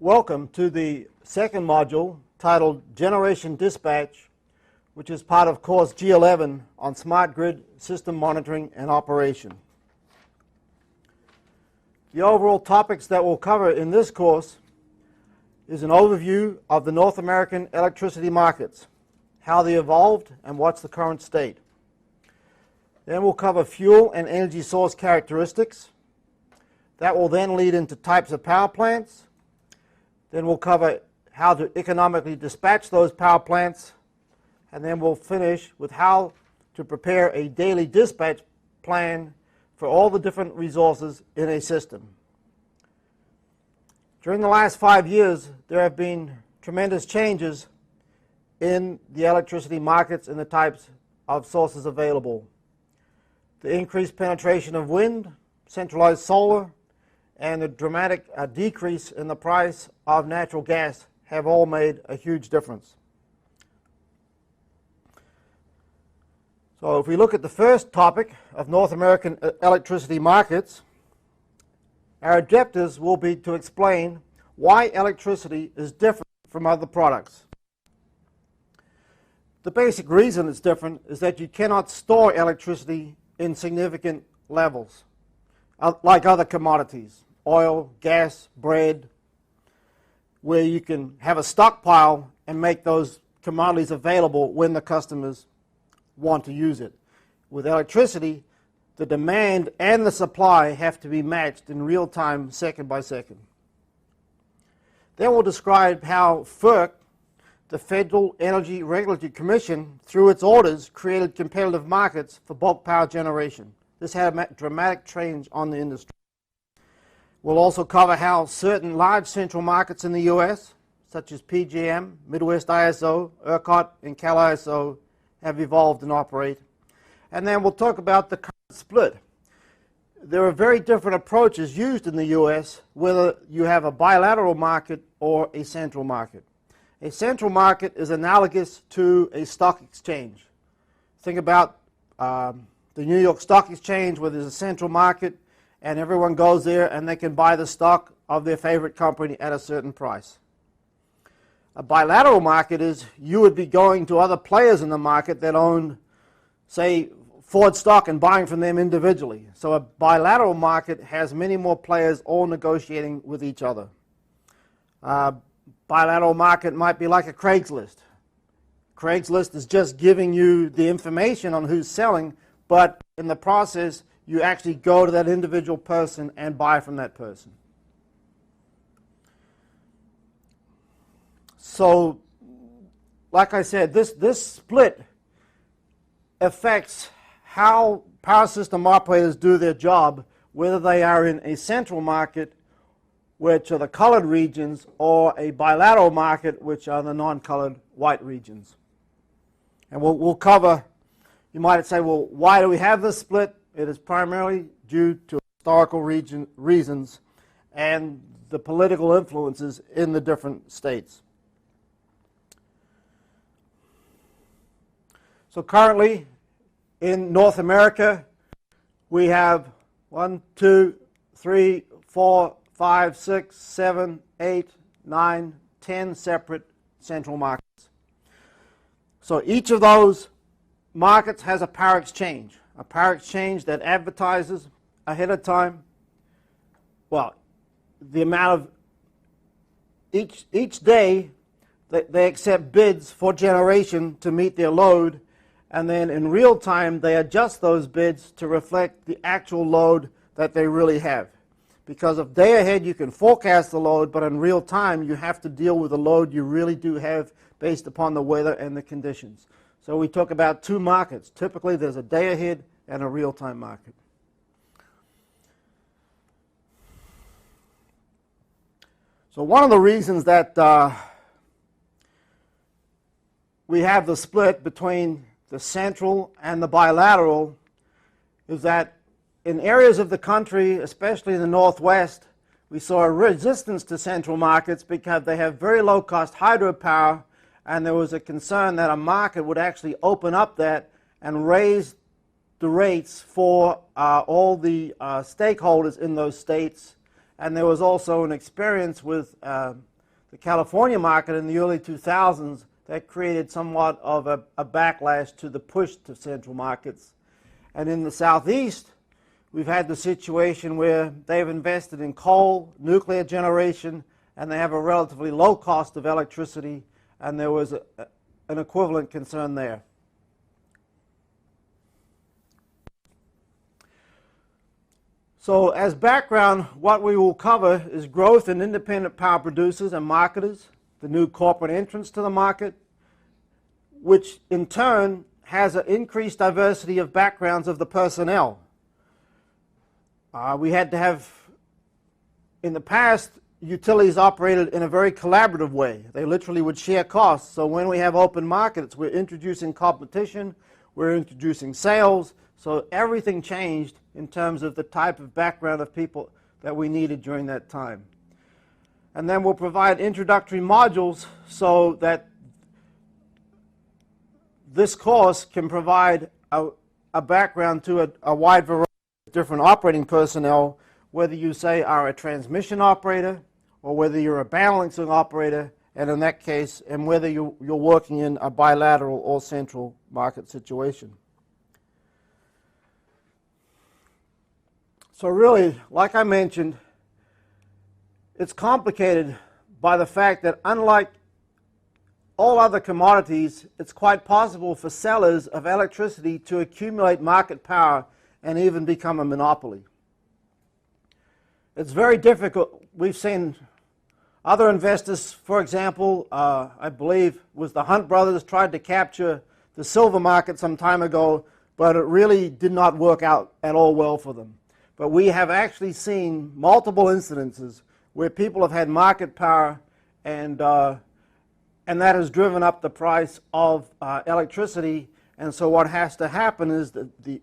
Welcome to the second module titled Generation Dispatch, which is part of course G11 on Smart Grid System Monitoring and Operation. The overall topics that we'll cover in this course is an overview of the North American electricity markets, how they evolved and what's the current state. Then we'll cover fuel and energy source characteristics. That will then lead into types of power plants. Then we'll cover how to economically dispatch those power plants, and then we'll finish with how to prepare a daily dispatch plan for all the different resources in a system. During the last 5 years, there have been tremendous changes in the electricity markets and the types of sources available. The increased penetration of wind, centralized solar, and the dramatic decrease in the price of natural gas have all made a huge difference. So if we look at the first topic of North American electricity markets, our objectives will be to explain why electricity is different from other products. The basic reason it's different is that you cannot store electricity in significant levels, like other commodities. Oil, gas, bread, where you can have a stockpile and make those commodities available when the customers want to use it. With electricity, the demand and the supply have to be matched in real time, second by second. Then we'll describe how FERC, the Federal Energy Regulatory Commission, through its orders, created competitive markets for bulk power generation. This had a dramatic change on the industry. We'll also cover how certain large central markets in the U.S., such as PJM, Midwest ISO, ERCOT, and Cal ISO, have evolved and operate. And then we'll talk about the current split. There are very different approaches used in the U.S., whether you have a bilateral market or a central market. A central market is analogous to a stock exchange. Think about the New York Stock Exchange, where there's a central market, and everyone goes there and they can buy the stock of their favorite company at a certain price. A bilateral market is you would be going to other players in the market that own, say, Ford stock and buying from them individually. So a bilateral market has many more players all negotiating with each other. Bilateral market might be like a Craigslist. Craigslist is just giving you the information on who's selling, but in the process, you actually go to that individual person and buy from that person. So, like I said, this split affects how power system operators do their job, whether they are in a central market, which are the colored regions, or a bilateral market, which are the non-colored white regions. And we'll cover, you might say, well, why do we have this split? It is primarily due to historical reasons and the political influences in the different states. So currently in North America, we have 1, 2, 3, 4, 5, 6, 7, 8, 9, 10 separate central markets. So each of those markets has a power exchange. A power exchange that advertises ahead of time, well, the amount of each day that they accept bids for generation to meet their load, and then in real time they adjust those bids to reflect the actual load that they really have. Because of day ahead you can forecast the load, but in real time you have to deal with the load you really do have based upon the weather and the conditions. So we talk about two markets. Typically there's a day ahead and a real-time market. So one of the reasons that we have the split between the central and the bilateral is that in areas of the country, especially in the Northwest, we saw a resistance to central markets because they have very low-cost hydropower, and there was a concern that a market would actually open up that and raise the rates for all the stakeholders in those states. And there was also an experience with the California market in the early 2000s, that created somewhat of a backlash to the push to central markets. And in the Southeast, we've had the situation where they've invested in coal, nuclear generation, and they have a relatively low cost of electricity, and there was an equivalent concern there. So as background, what we will cover is growth in independent power producers and marketers, the new corporate entrance to the market, which in turn has an increased diversity of backgrounds of the personnel. We had to have, in the past, utilities operated in a very collaborative way. They literally would share costs. So when we have open markets, we're introducing competition, we're introducing sales. So everything changed in terms of the type of background of people that we needed during that time. And then we'll provide introductory modules so that this course can provide a background to a wide variety of different operating personnel, whether you say are a transmission operator or whether you're a balancing operator, and in that case, and whether you're working in a bilateral or central market situation. So really, like I mentioned, it's complicated by the fact that unlike all other commodities, it's quite possible for sellers of electricity to accumulate market power and even become a monopoly. It's very difficult. We've seen other investors, for example, I believe it was the Hunt brothers tried to capture the silver market some time ago, but it really did not work out at all well for them. But we have actually seen multiple incidences where people have had market power, and that has driven up the price of electricity. And so what has to happen is that the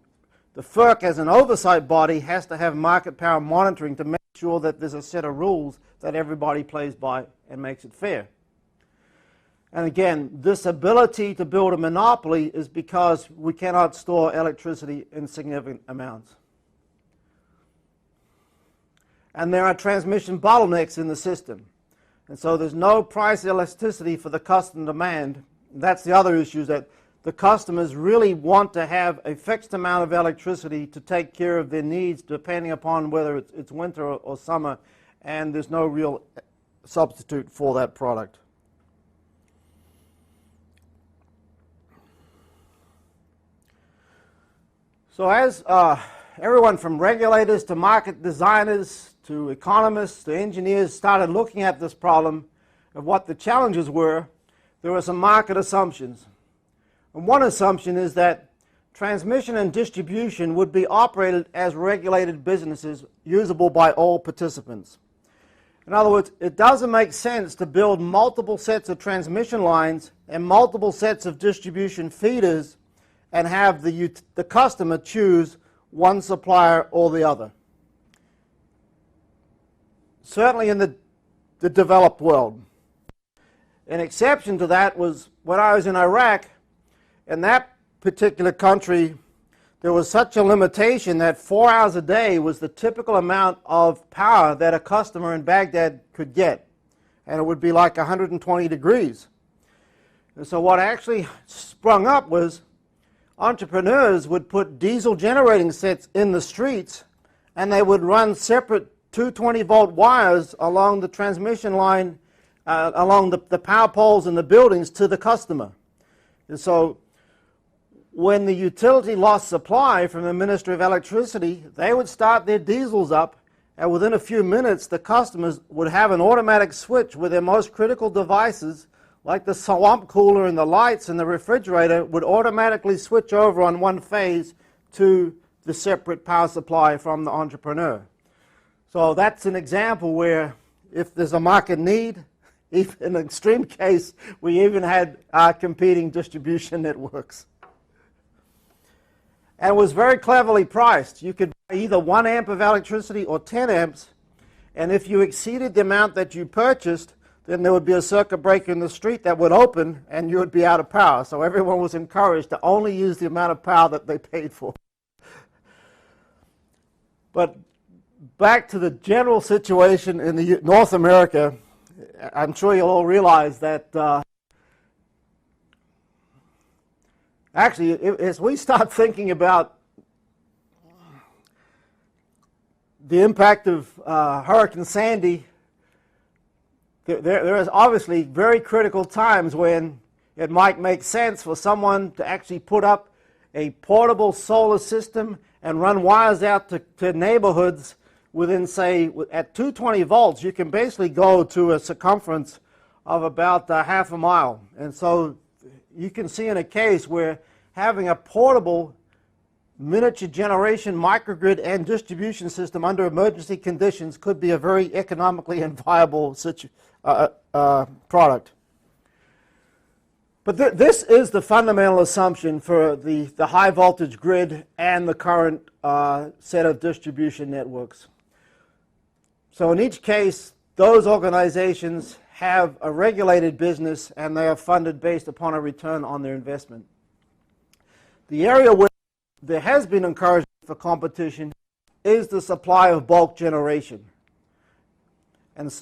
FERC, as an oversight body, has to have market power monitoring to make sure that there's a set of rules that everybody plays by and makes it fair. And again, this ability to build a monopoly is because we cannot store electricity in significant amounts. And there are transmission bottlenecks in the system. And so there's no price elasticity for the customer demand. That's the other issue, is that the customers really want to have a fixed amount of electricity to take care of their needs, depending upon whether it's winter or summer, and there's no real substitute for that product. So as everyone from regulators to market designers to economists to engineers started looking at this problem of what the challenges were, there were some market assumptions. And one assumption is that transmission and distribution would be operated as regulated businesses usable by all participants. In other words, it doesn't make sense to build multiple sets of transmission lines and multiple sets of distribution feeders and have the customer choose one supplier or the other. Certainly in the developed world. An exception to that was when I was in Iraq. In that particular country, there was such a limitation that 4 hours a day was the typical amount of power that a customer in Baghdad could get. And it would be like 120 degrees. And so what actually sprung up was entrepreneurs would put diesel generating sets in the streets, and they would run separate 220-volt wires along the transmission line, along the power poles in the buildings to the customer. And so when the utility lost supply from the Ministry of Electricity, they would start their diesels up, and within a few minutes the customers would have an automatic switch where their most critical devices, like the swamp cooler and the lights and the refrigerator, would automatically switch over on one phase to the separate power supply from the entrepreneur. So that's an example where if there's a market need, even in an extreme case, we even had competing distribution networks. And it was very cleverly priced. You could buy either 1 amp of electricity or 10 amps, and if you exceeded the amount that you purchased, then there would be a circuit breaker in the street that would open and you would be out of power. So everyone was encouraged to only use the amount of power that they paid for. But back to the general situation in North America, I'm sure you'll all realize that actually, as we start thinking about the impact of Hurricane Sandy, there is obviously very critical times when it might make sense for someone to actually put up a portable solar system and run wires out to neighborhoods within, say, at 220 volts, you can basically go to a circumference of about half a mile. And so you can see in a case where having a portable miniature generation microgrid and distribution system under emergency conditions could be a very economically and viable product. But this is the fundamental assumption for the high voltage grid and the current set of distribution networks. So in each case, those organizations have a regulated business and they are funded based upon a return on their investment. The area where there has been encouragement for competition is the supply of bulk generation. And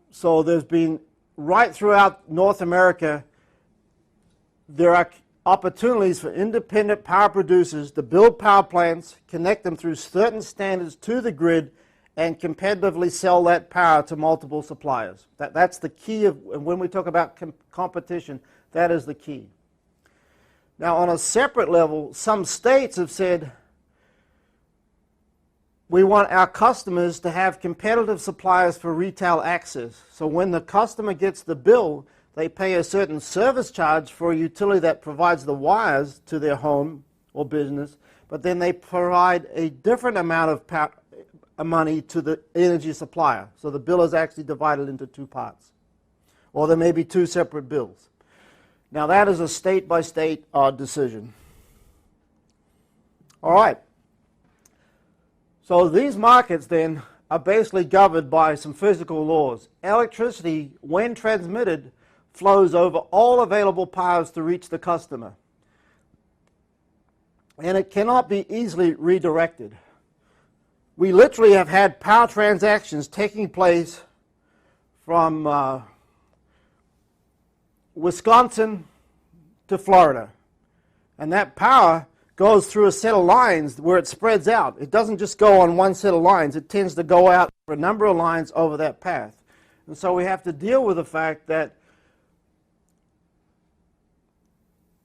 so there's been, right throughout North America, there are opportunities for independent power producers to build power plants, connect them through certain standards to the grid, and competitively sell that power to multiple suppliers. That's the key of, when we talk about competition, that is the key. Now, on a separate level, some states have said we want our customers to have competitive suppliers for retail access. So when the customer gets the bill, they pay a certain service charge for a utility that provides the wires to their home or business, but then they provide a different amount of money to the energy supplier. So the bill is actually divided into two parts. Or there may be two separate bills. Now that is a state-by-state decision. All right. So these markets then are basically governed by some physical laws. Electricity, when transmitted, flows over all available paths to reach the customer. And it cannot be easily redirected. We literally have had power transactions taking place from Wisconsin to Florida. And that power goes through a set of lines where it spreads out. It doesn't just go on one set of lines. It tends to go out for a number of lines over that path. And so we have to deal with the fact that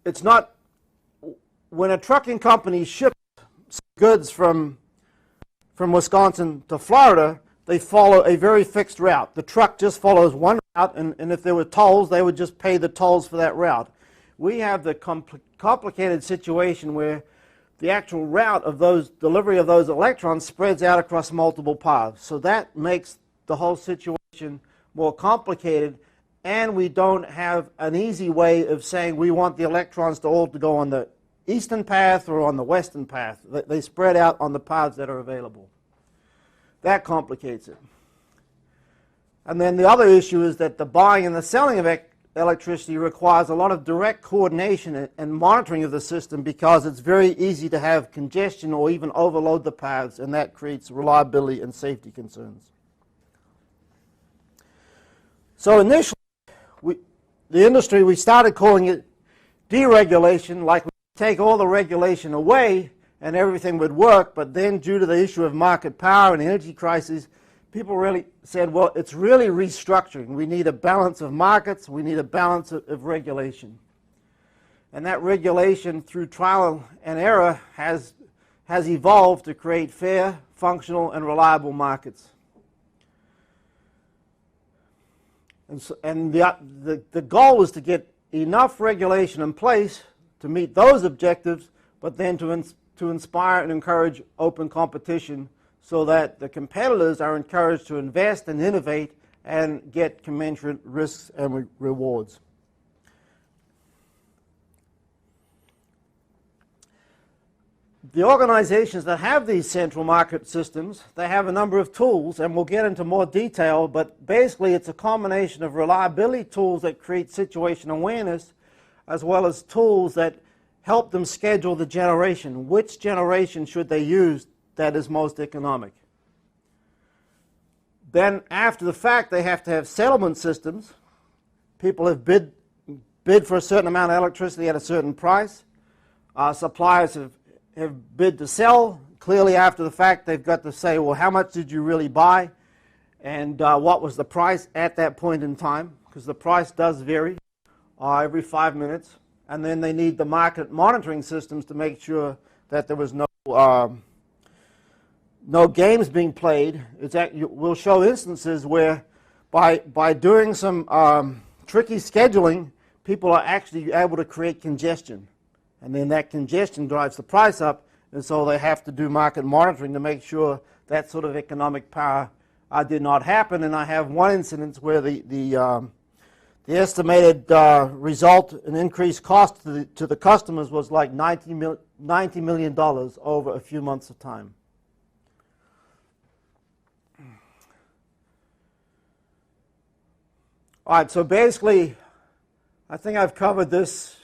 it's not, when a trucking company ships goods from Wisconsin to Florida, they follow a very fixed route. The truck just follows one route, and if there were tolls, they would just pay the tolls for that route. We have the complicated situation where the actual route of those delivery of those electrons spreads out across multiple paths. So that makes the whole situation more complicated, and we don't have an easy way of saying we want the electrons to all to go on the eastern path or on the western path. They spread out on the paths that are available. That complicates it. And then the other issue is that the buying and the selling of electricity requires a lot of direct coordination and monitoring of the system, because it's very easy to have congestion or even overload the paths, and that creates reliability and safety concerns. So initially, the industry, we started calling it deregulation, like we take all the regulation away and everything would work, but then due to the issue of market power and energy crisis, people really said, well, it's really restructuring. We need a balance of markets, we need a balance of regulation. And that regulation, through trial and error, has evolved to create fair, functional, and reliable markets. And the goal is to get enough regulation in place to meet those objectives, but then to inspire and encourage open competition so that the competitors are encouraged to invest and innovate and get commensurate risks and rewards. The organizations that have these central market systems, they have a number of tools, and we'll get into more detail, but basically it's a combination of reliability tools that create situation awareness, as well as tools that help them schedule the generation. Which generation should they use that is most economic? Then after the fact, they have to have settlement systems. People have bid for a certain amount of electricity at a certain price. Suppliers have bid to sell. Clearly after the fact, they've got to say, well, how much did you really buy? And what was the price at that point in time? Because the price does vary every 5 minutes. And then they need the market monitoring systems to make sure that there was no games being played. We'll show instances where by doing some tricky scheduling, people are actually able to create congestion. And then that congestion drives the price up, and so they have to do market monitoring to make sure that sort of economic power did not happen. And I have one incident where the estimated result in increased cost to the customers was like $90 million over a few months of time. All right, so basically, I think I've covered this.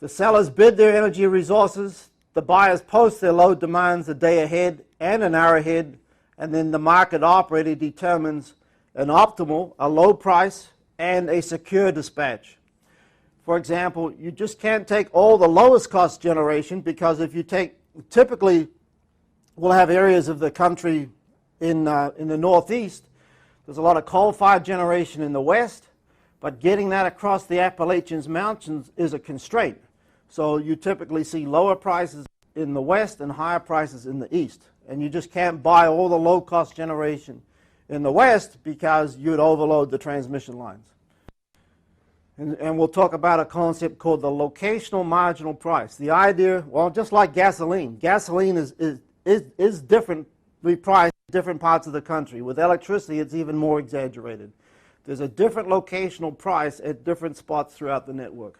The sellers bid their energy resources, the buyers post their load demands a day ahead and an hour ahead, and then the market operator determines an optimal, a low price, and a secure dispatch. For example, you just can't take all the lowest cost generation, because if you take, typically we'll have areas of the country in the northeast. There's a lot of coal-fired generation in the west, but getting that across the Appalachian Mountains is a constraint. So you typically see lower prices in the west and higher prices in the east. And you just can't buy all the low-cost generation in the west because you'd overload the transmission lines. And we'll talk about a concept called the locational marginal price. The idea, well, just like gasoline. Gasoline is differently priced in different parts of the country. With electricity, it's even more exaggerated. There's a different locational price at different spots throughout the network.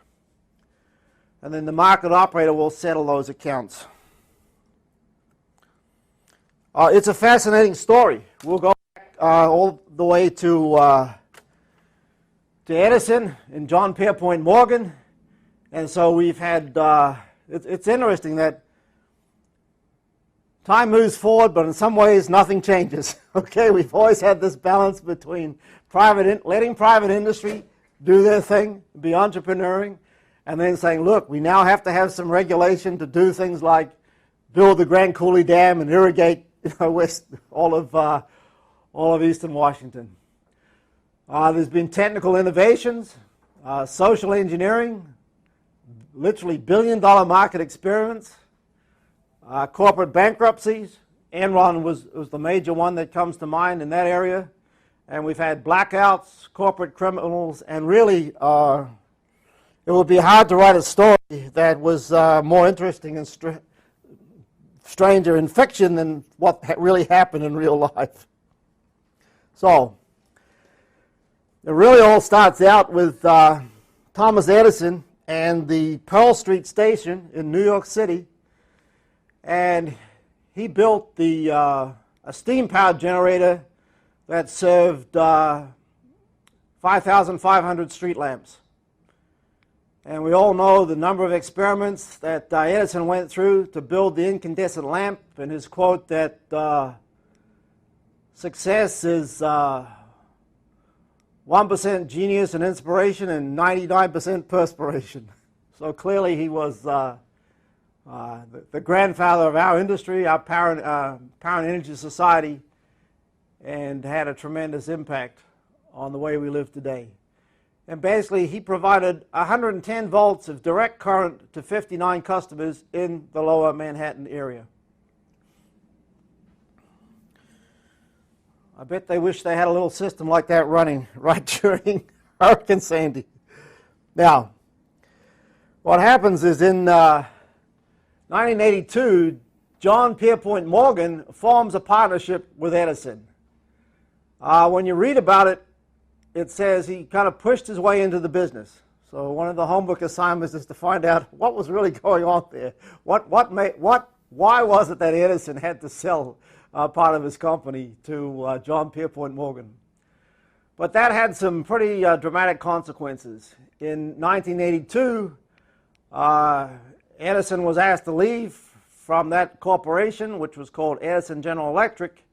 And then the market operator will settle those accounts. It's a fascinating story. We'll go back all the way to Edison and John Pierpont Morgan. And so we've had, it's interesting that time moves forward, but in some ways nothing changes. Okay, we've always had this balance between letting private industry do their thing, be entrepreneuring, and then saying, look, we now have to have some regulation to do things like build the Grand Coulee Dam and irrigate all of eastern Washington. There's been technical innovations, social engineering, literally billion-dollar market experiments, corporate bankruptcies. Enron was the major one that comes to mind in that area. And we've had blackouts, corporate criminals, and really it would be hard to write a story that was more interesting and stranger in fiction than what really happened in real life. So it really all starts out with Thomas Edison and the Pearl Street station in New York City. And he built a steam-powered generator that served 5,500 street lamps. And we all know the number of experiments that Edison went through to build the incandescent lamp, and his quote that success is 1% genius and inspiration and 99% perspiration. So clearly he was the grandfather of our industry, our power and energy society, and had a tremendous impact on the way we live today. And basically, he provided 110 volts of direct current to 59 customers in the lower Manhattan area. I bet they wish they had a little system like that running right during Hurricane Sandy. Now, what happens is in 1982, John Pierpont Morgan forms a partnership with Edison. When you read about it, it says he kind of pushed his way into the business. So one of the homework assignments is to find out what was really going on there. Why was it that Edison had to sell part of his company to John Pierpont Morgan? But that had some pretty dramatic consequences. In 1982, Edison was asked to leave from that corporation, which was called Edison General Electric,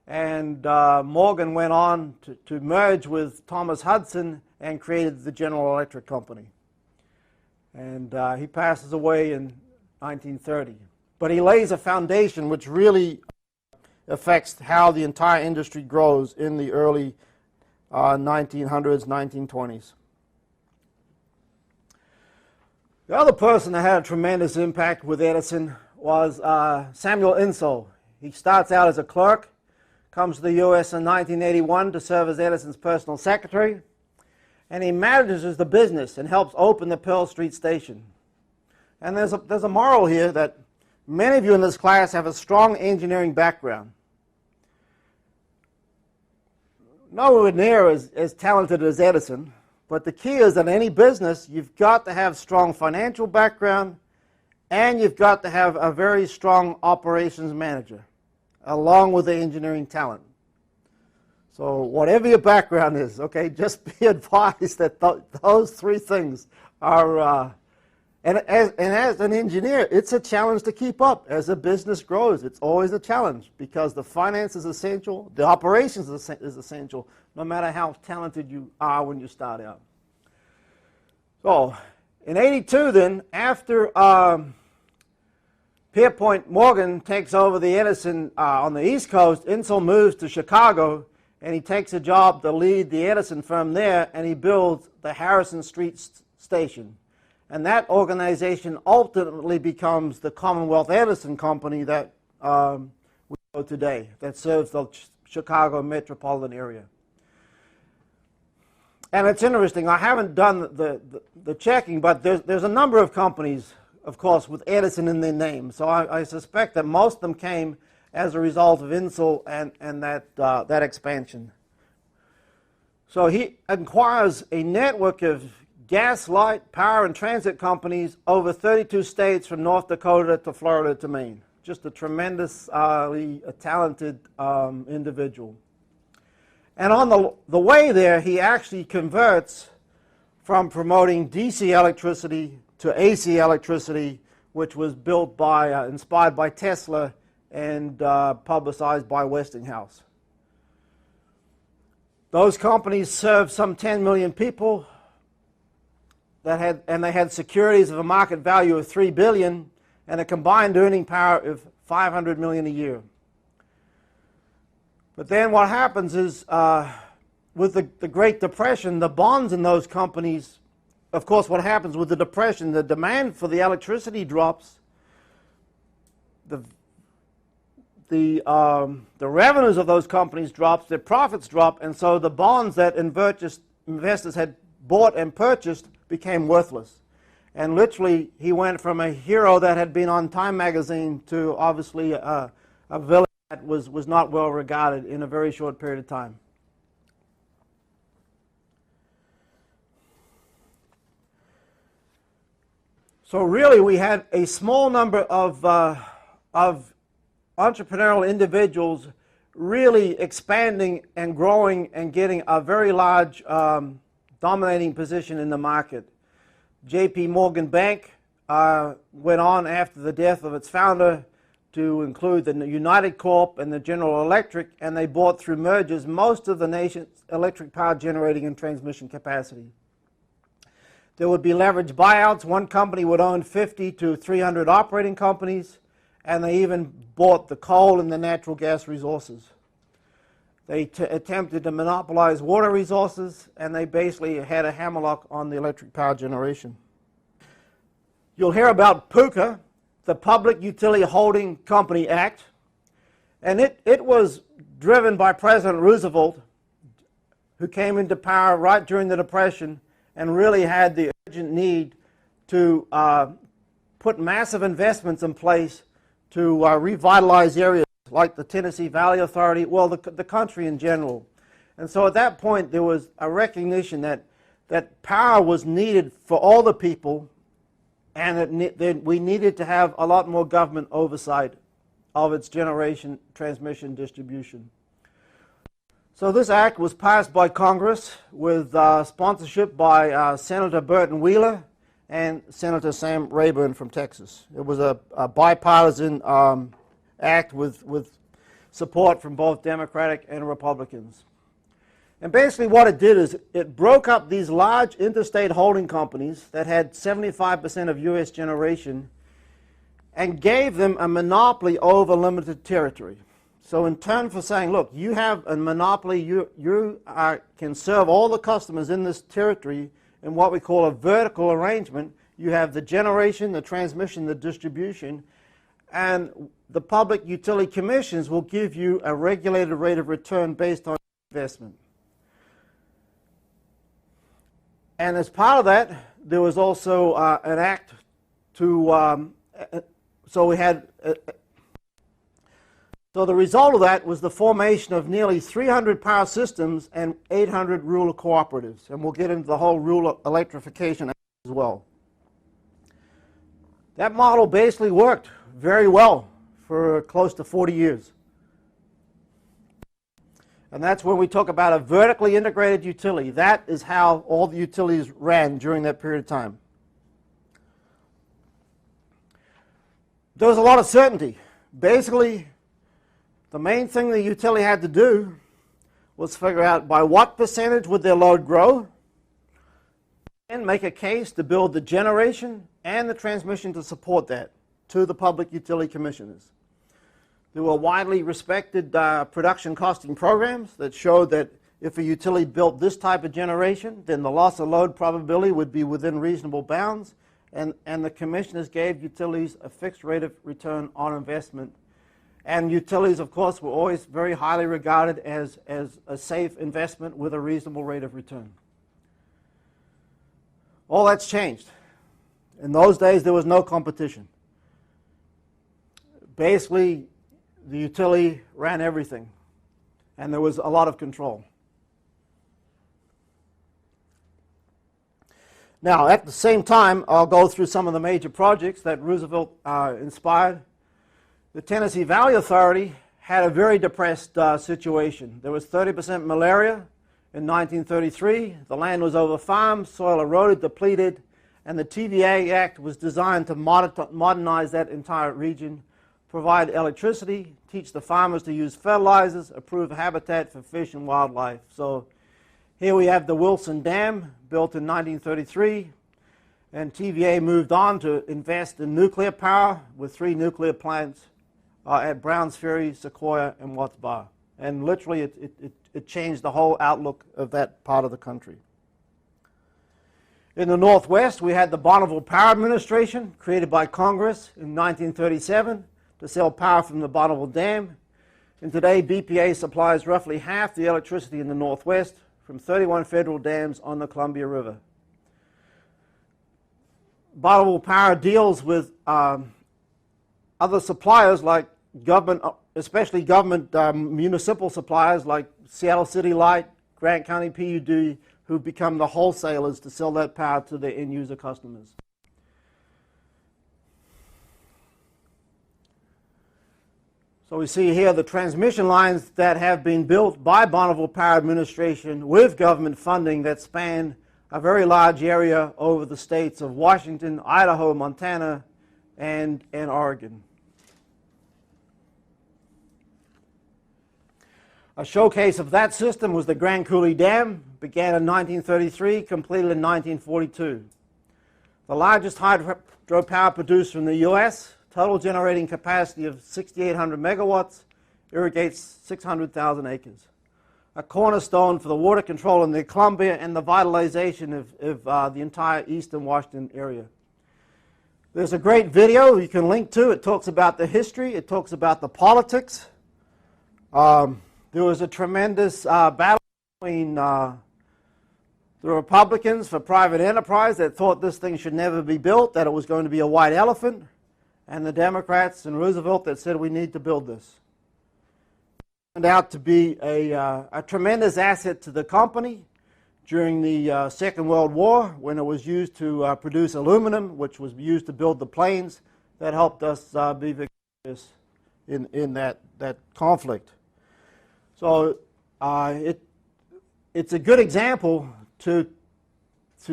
And Morgan went on to merge with Thomas Hudson and created the General Electric Company. And he passes away in 1930. But he lays a foundation which really affects how the entire industry grows in the early 1900s, 1920s. The other person that had a tremendous impact with Edison was Samuel Insull. He starts out as a clerk, comes to the U.S. in 1981 to serve as Edison's personal secretary, and he manages the business and helps open the Pearl Street station. And there's a moral here that many of you in this class have a strong engineering background. Nowhere near as talented as Edison, but the key is that in any business, you've got to have strong financial background and you've got to have a very strong operations manager, along with the engineering talent. So whatever your background is, okay, just be advised that those three things are, and as an engineer, it's a challenge to keep up. As a business grows, it's always a challenge because the finance is essential, the operations is essential, no matter how talented you are when you start out. So in '82 then, after Pierpont Morgan takes over the Edison on the East Coast, Insull moves to Chicago and he takes a job to lead the Edison firm there, and he builds the Harrison Street station. And that organization ultimately becomes the Commonwealth Edison Company that we know today, that serves the Chicago metropolitan area. And it's interesting, I haven't done the checking, but there's a number of companies, of course, with Edison in their name. So I suspect that most of them came as a result of Insull and that expansion. So he acquires a network of gas, light, power, and transit companies over 32 states from North Dakota to Florida to Maine. Just a tremendously talented individual. And on the way there, he actually converts from promoting DC electricity to AC electricity, which was built by, inspired by Tesla and publicized by Westinghouse. Those companies served some 10 million people. And they had securities of a market value of $3 billion and a combined earning power of $500 million a year. But then what happens is, with the Great Depression, the bonds in those companies, of course, what happens with the Depression, the demand for the electricity drops, the revenues of those companies drops, their profits drop, and so the bonds that investors had bought and purchased became worthless. And literally, he went from a hero that had been on Time magazine to obviously a villain that was not well regarded in a very short period of time. So really, we had a small number of entrepreneurial individuals really expanding and growing and getting a very large dominating position in the market. J.P. Morgan Bank went on after the death of its founder to include the United Corp and the General Electric, and they bought through mergers most of the nation's electric power generating and transmission capacity. There would be leveraged buyouts. One company would own 50 to 300 operating companies, and they even bought the coal and the natural gas resources. They attempted to monopolize water resources, and they basically had a hammerlock on the electric power generation. You'll hear about PUCA, the Public Utility Holding Company Act, and it was driven by President Roosevelt, who came into power right during the Depression and really had the urgent need to put massive investments in place to revitalize areas like the Tennessee Valley Authority, well, the country in general. And so at that point, there was a recognition that power was needed for all the people, and that we needed to have a lot more government oversight of its generation, transmission, distribution. So this act was passed by Congress with sponsorship by Senator Burton Wheeler and Senator Sam Rayburn from Texas. It was a bipartisan act with support from both Democratic and Republicans. And basically what it did is it broke up these large interstate holding companies that had 75% of U.S. generation and gave them a monopoly over limited territory. So in turn for saying, look, you have a monopoly, you can serve all the customers in this territory in what we call a vertical arrangement. You have the generation, the transmission, the distribution, and the public utility commissions will give you a regulated rate of return based on investment. And as part of that, there was also an act to, so the result of that was the formation of nearly 300 power systems and 800 rural cooperatives. And we'll get into the whole rural electrification as well. That model basically worked very well for close to 40 years. And that's when we talk about a vertically integrated utility. That is how all the utilities ran during that period of time. There was a lot of certainty. Basically, the main thing the utility had to do was figure out by what percentage would their load grow and make a case to build the generation and the transmission to support that to the public utility commissioners. There were widely respected production costing programs that showed that if a utility built this type of generation, then the loss of load probability would be within reasonable bounds, and the commissioners gave utilities a fixed rate of return on investment. And utilities, of course, were always very highly regarded as a safe investment with a reasonable rate of return. All that's changed. In those days, there was no competition. Basically, the utility ran everything, and there was a lot of control. Now, at the same time, I'll go through some of the major projects that Roosevelt inspired. The Tennessee Valley Authority had a very depressed situation. There was 30% malaria in 1933. The land was over-farmed, soil eroded, depleted, and the TVA Act was designed to modernize that entire region, provide electricity, teach the farmers to use fertilizers, approve habitat for fish and wildlife. So here we have the Wilson Dam, built in 1933, and TVA moved on to invest in nuclear power with 3 nuclear plants at Browns Ferry, Sequoia, and Watts Bar. And literally it changed the whole outlook of that part of the country. In the Northwest, we had the Bonneville Power Administration, created by Congress in 1937 to sell power from the Bonneville Dam. And today, BPA supplies roughly half the electricity in the Northwest from 31 federal dams on the Columbia River. Bonneville Power deals with other suppliers like government, especially government municipal suppliers like Seattle City Light, Grant County PUD, who become the wholesalers to sell that power to their end user customers. So we see here the transmission lines that have been built by Bonneville Power Administration with government funding that span a very large area over the states of Washington, Idaho, Montana, and Oregon. A showcase of that system was the Grand Coulee Dam, began in 1933, completed in 1942. The largest hydropower producer in the U.S., total generating capacity of 6,800 megawatts, irrigates 600,000 acres. A cornerstone for the water control in the Columbia and the vitalization of the entire eastern Washington area. There's a great video you can link to. It talks about the history. It talks about the politics. There was a tremendous battle between the Republicans for private enterprise that thought this thing should never be built, that it was going to be a white elephant, and the Democrats and Roosevelt that said we need to build this. It turned out to be a tremendous asset to the company during the Second World War, when it was used to produce aluminum, which was used to build the planes that helped us be victorious in that conflict. So it's a good example to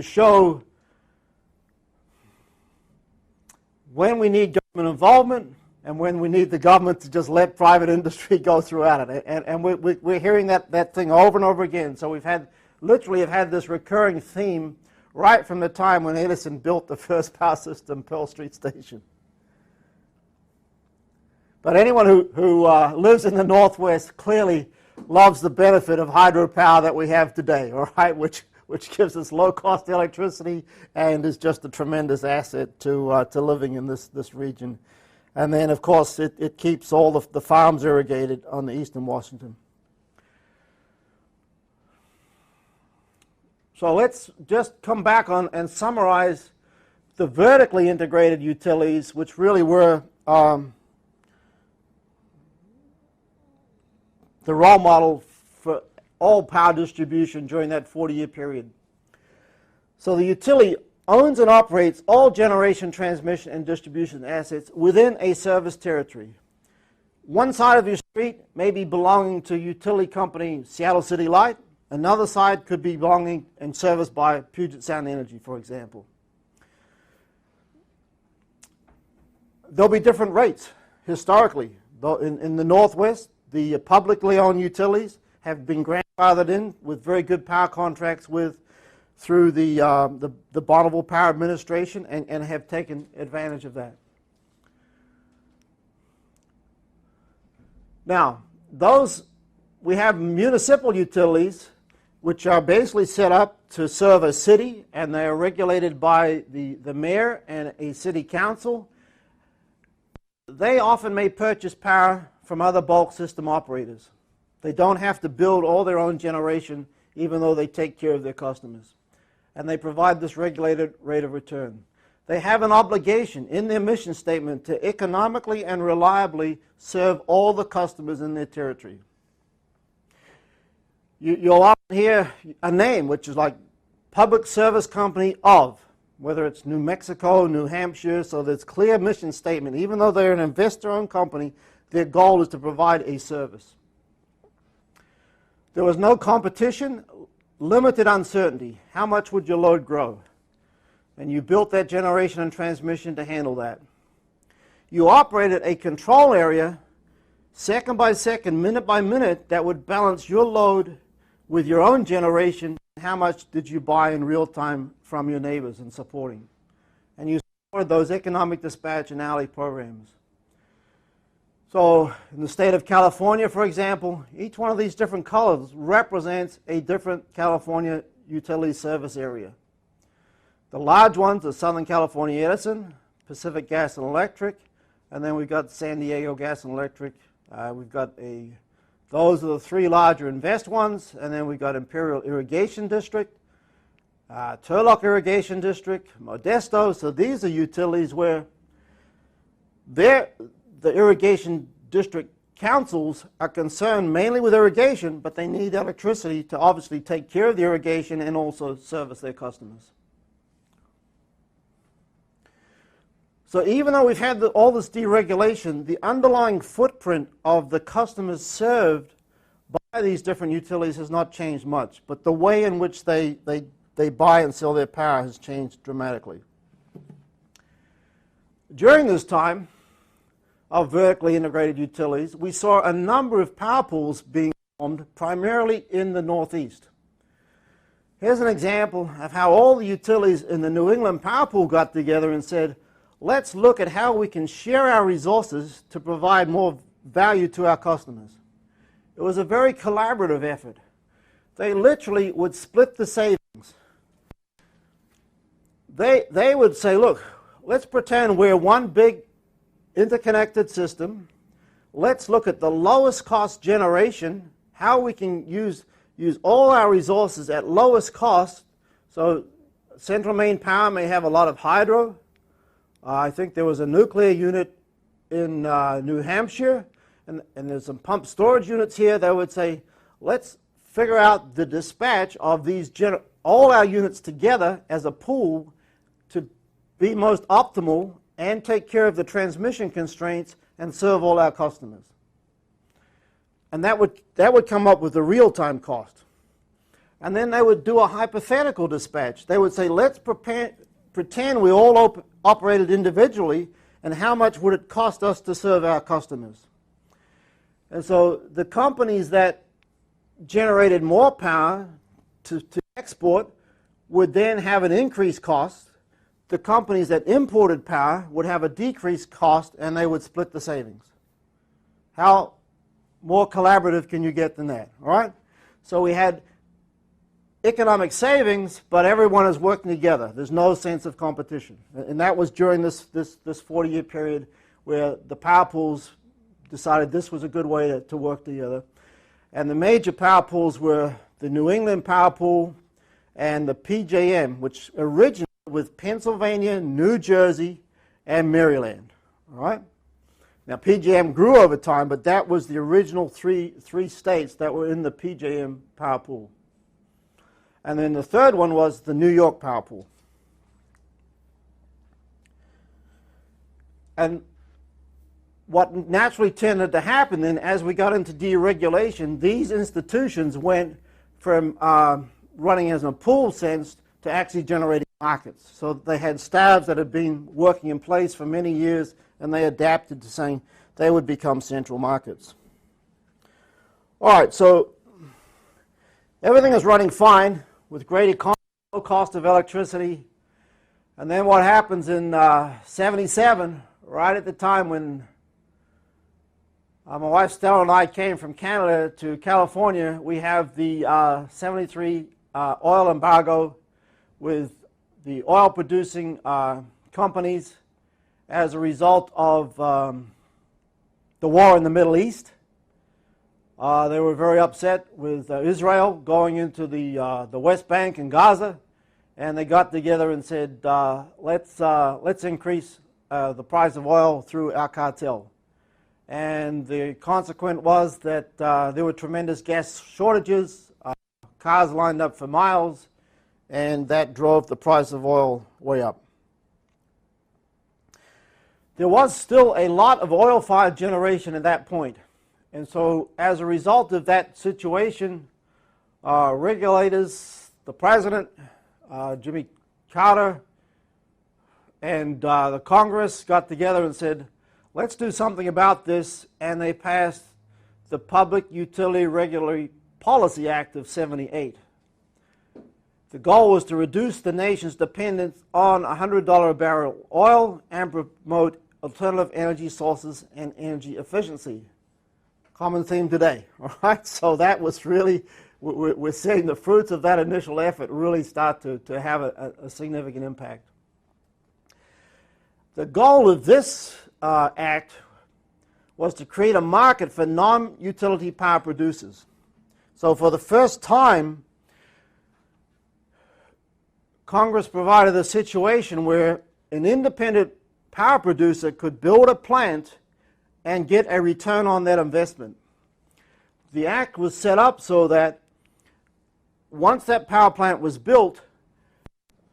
show when we need government involvement, and when we need the government to just let private industry go throughout it. And we're hearing that thing over and over again. So we've literally have had this recurring theme right from the time when Edison built the first power system, Pearl Street Station. But anyone who lives in the Northwest clearly loves the benefit of hydropower that we have today, all right, which gives us low-cost electricity and is just a tremendous asset to living in this region. And then, of course, it keeps all the farms irrigated on the eastern Washington. So let's just come back on and summarize the vertically integrated utilities, which really were the role model for all power distribution during that 40-year period. So the utility owns and operates all generation, transmission, and distribution assets within a service territory. One side of your street may be belonging to utility company Seattle City Light. Another side could be belonging and serviced by Puget Sound Energy, for example. There'll be different rates historically. In the Northwest, the publicly owned utilities have been grandfathered in with very good power contracts through the Bonneville Power Administration and have taken advantage of that. Now, we have municipal utilities which are basically set up to serve a city, and they are regulated by the mayor and a city council. They often may purchase power from other bulk system operators. They don't have to build all their own generation, even though they take care of their customers. And they provide this regulated rate of return. They have an obligation in their mission statement to economically and reliably serve all the customers in their territory. You'll often hear a name, which is like Public Service Company of, whether it's New Mexico, New Hampshire, so there's clear mission statement. Even though they're an investor-owned company, their goal is to provide a service. There was no competition, limited uncertainty. How much would your load grow? And you built that generation and transmission to handle that. You operated a control area, second by second, minute by minute, that would balance your load with your own generation. How much did you buy in real time from your neighbors and supporting? And you supported those economic dispatch and alley programs. So in the state of California, for example, each one of these different colors represents a different California utility service area. The large ones are Southern California Edison, Pacific Gas and Electric, and then we've got San Diego Gas and Electric. Those are the three larger invest ones, and then we've got Imperial Irrigation District, Turlock Irrigation District, Modesto. So these are utilities where the irrigation district councils are concerned mainly with irrigation, but they need electricity to obviously take care of the irrigation and also service their customers. So even though we've had all this deregulation, the underlying footprint of the customers served by these different utilities has not changed much, but the way in which they buy and sell their power has changed dramatically. During this time of vertically integrated utilities, we saw a number of power pools being formed primarily in the Northeast. Here's an example of how all the utilities in the New England power pool got together and said, let's look at how we can share our resources to provide more value to our customers. It was a very collaborative effort. They literally would split the savings. They would say, look, let's pretend we're one big interconnected system. Let's look at the lowest cost generation, how we can use all our resources at lowest cost. So Central Maine Power may have a lot of hydro. I think there was a nuclear unit in New Hampshire, and there's some pump storage units here. They would say, let's figure out the dispatch of these all our units together as a pool to be most optimal and take care of the transmission constraints and serve all our customers. And that would come up with the real-time cost. And then they would do a hypothetical dispatch. They would say, let's pretend we all operated individually, and how much would it cost us to serve our customers. And so the companies that generated more power to export would then have an increased cost. The companies that imported power would have a decreased cost, and they would split the savings. How more collaborative can you get than that? All right? So we had economic savings, but everyone is working together. There's no sense of competition. And that was during this 40-year period where the power pools decided this was a good way to work together. And the major power pools were the New England Power Pool and the PJM, which originated with Pennsylvania, New Jersey, and Maryland. All right? Now, PJM grew over time, but that was the original three states that were in the PJM Power Pool. And then the third one was the New York Power Pool. And what naturally tended to happen then, as we got into deregulation, these institutions went from running as a pool sense to actually generating markets. So they had staffs that had been working in place for many years, and they adapted to saying they would become central markets. All right, so everything is running fine with great economy, low cost of electricity. And then what happens in 77, right at the time when my wife Stella and I came from Canada to California, we have the 73 oil embargo with the oil producing companies as a result of the war in the Middle East. They were very upset with Israel going into the West Bank and Gaza, and they got together and said, let's increase the price of oil through our cartel. And the consequence was that there were tremendous gas shortages, cars lined up for miles, and that drove the price of oil way up. There was still a lot of oil-fired generation at that point. And so as a result of that situation, regulators, the president, Jimmy Carter, and the Congress got together and said, let's do something about this, and they passed the Public Utility Regulatory Policy Act of '78. The goal was to reduce the nation's dependence on $100 a barrel oil and promote alternative energy sources and energy efficiency. Common theme today, all right? So that was really, we're seeing the fruits of that initial effort really start to have a significant impact. The goal of this act was to create a market for non-utility power producers. So for the first time, Congress provided a situation where an independent power producer could build a plant and get a return on that investment. The act was set up so that once that power plant was built,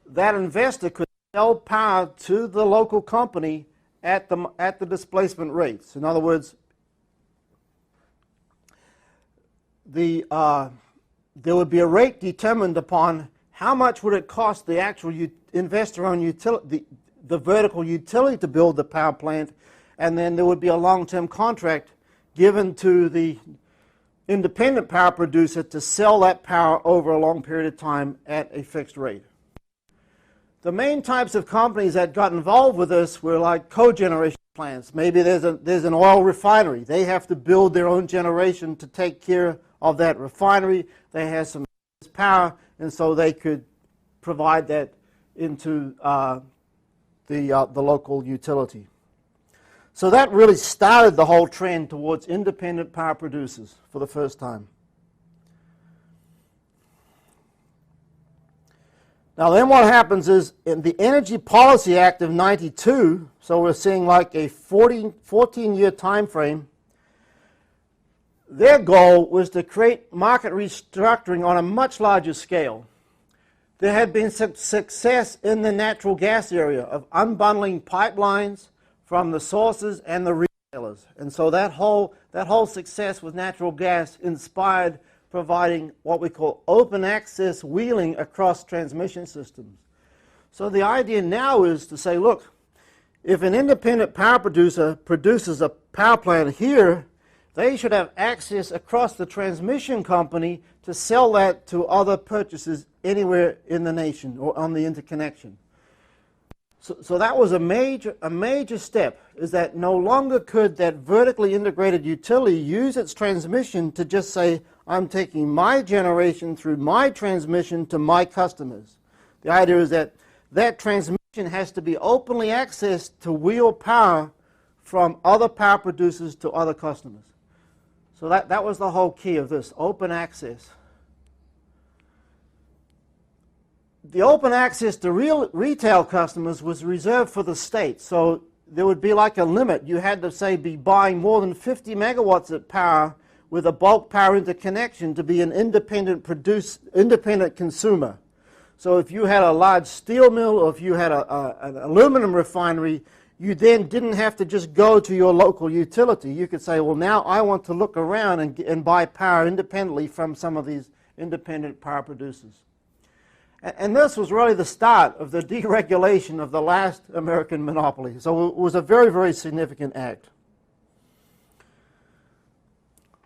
that investor could sell power to the local company at the displacement rates. In other words, there would be a rate determined upon how much would it cost the actual investor-owned utility, the vertical utility, to build the power plant, and then there would be a long-term contract given to the independent power producer to sell that power over a long period of time at a fixed rate. The main types of companies that got involved with this were like cogeneration plants. Maybe there's an oil refinery. They have to build their own generation to take care of that refinery. They have some power, and so they could provide that into the local utility. So that really started the whole trend towards independent power producers for the first time. Now then what happens is, in the Energy Policy Act of '92, so we're seeing like a 14-year time frame, their goal was to create market restructuring on a much larger scale. There had been success in the natural gas area of unbundling pipelines from the sources and the retailers. And so that whole success with natural gas inspired providing what we call open access wheeling across transmission systems. So the idea now is to say, look, if an independent power producer produces a power plant here, they should have access across the transmission company to sell that to other purchasers anywhere in the nation or on the interconnection. So that was a major step, is that no longer could that vertically integrated utility use its transmission to just say, I'm taking my generation through my transmission to my customers. The idea is that that transmission has to be openly accessed to wheel power from other power producers to other customers. So that was the whole key of this, open access. The open access to retail customers was reserved for the state. So there would be like a limit. You had to, say, be buying more than 50 megawatts of power with a bulk power interconnection to be an independent consumer. So if you had a large steel mill or if you had an aluminum refinery, you then didn't have to just go to your local utility. You could say, well, now I want to look around and buy power independently from some of these independent power producers. And this was really the start of the deregulation of the last American monopoly. So it was a very, very significant act.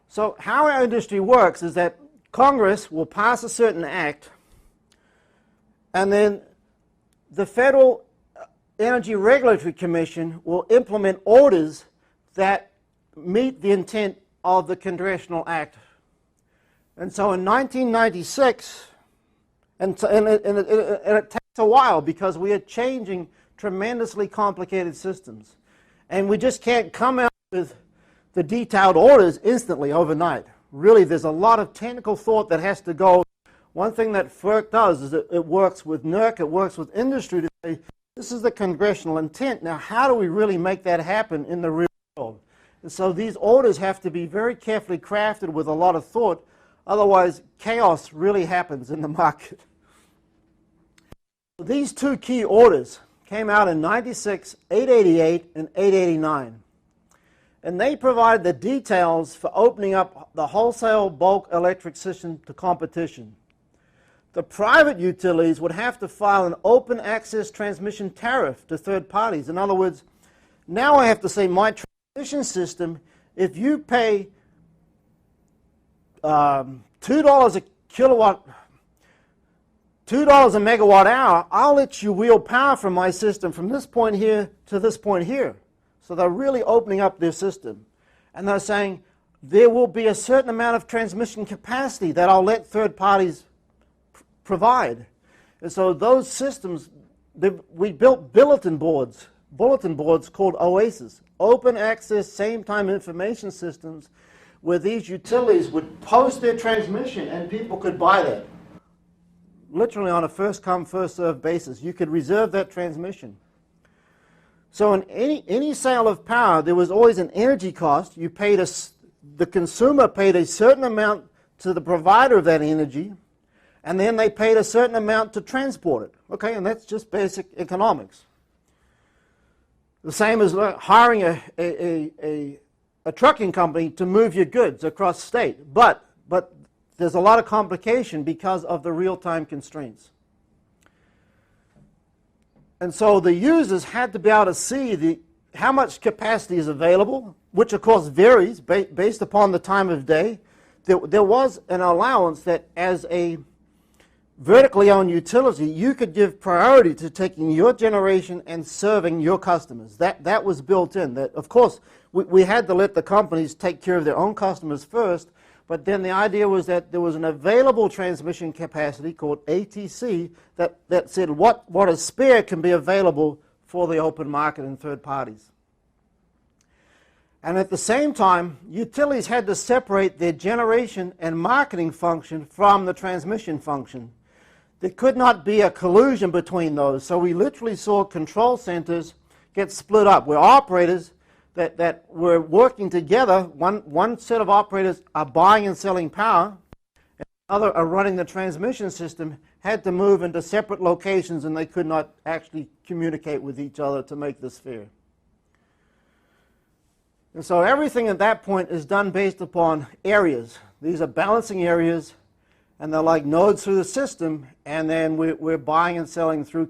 So how our industry works is that Congress will pass a certain act, and then the Federal Energy Regulatory Commission will implement orders that meet the intent of the Congressional Act. And so in 1996, and it takes a while because we are changing tremendously complicated systems. And we just can't come out with the detailed orders instantly overnight. Really, there's a lot of technical thought that has to go. One thing that FERC does is it works with NERC, it works with industry to say, this is the congressional intent. Now, how do we really make that happen in the real world? And so these orders have to be very carefully crafted with a lot of thought. Otherwise, chaos really happens in the market. These two key orders came out in 96, 888, and 889. And they provide the details for opening up the wholesale bulk electric system to competition. The private utilities would have to file an open access transmission tariff to third parties. In other words, now I have to say my transmission system, if you pay $2 a kilowatt, $2 a megawatt hour, I'll let you wheel power from my system from this point here to this point here. So they're really opening up their system. And they're saying there will be a certain amount of transmission capacity that I'll let third parties provide. And so those systems, we built bulletin boards called OASIS, open access same time information systems, where these utilities would post their transmission and people could buy that. Literally on a first come, first served basis. You could reserve that transmission. So in any sale of power, there was always an energy cost. You paid the consumer paid a certain amount to the provider of that energy, and then they paid a certain amount to transport it. Okay, and that's just basic economics. The same as hiring a trucking company to move your goods across state. But there's a lot of complication because of the real-time constraints. And so the users had to be able to see how much capacity is available, which of course varies based upon the time of day. There was an allowance that as a vertically owned utility, you could give priority to taking your generation and serving your customers. That was built in. That, of course, we had to let the companies take care of their own customers first, but then the idea was that there was an available transmission capacity called ATC that said what is spare can be available for the open market and third parties. And at the same time, utilities had to separate their generation and marketing function from the transmission function. There could not be a collusion between those. So we literally saw control centers get split up, where operators that were working together, one set of operators are buying and selling power, and other are running the transmission system, had to move into separate locations, and they could not actually communicate with each other to make this fair. And so everything at that point is done based upon areas. These are balancing areas, and they're like nodes through the system, and then we're buying and selling through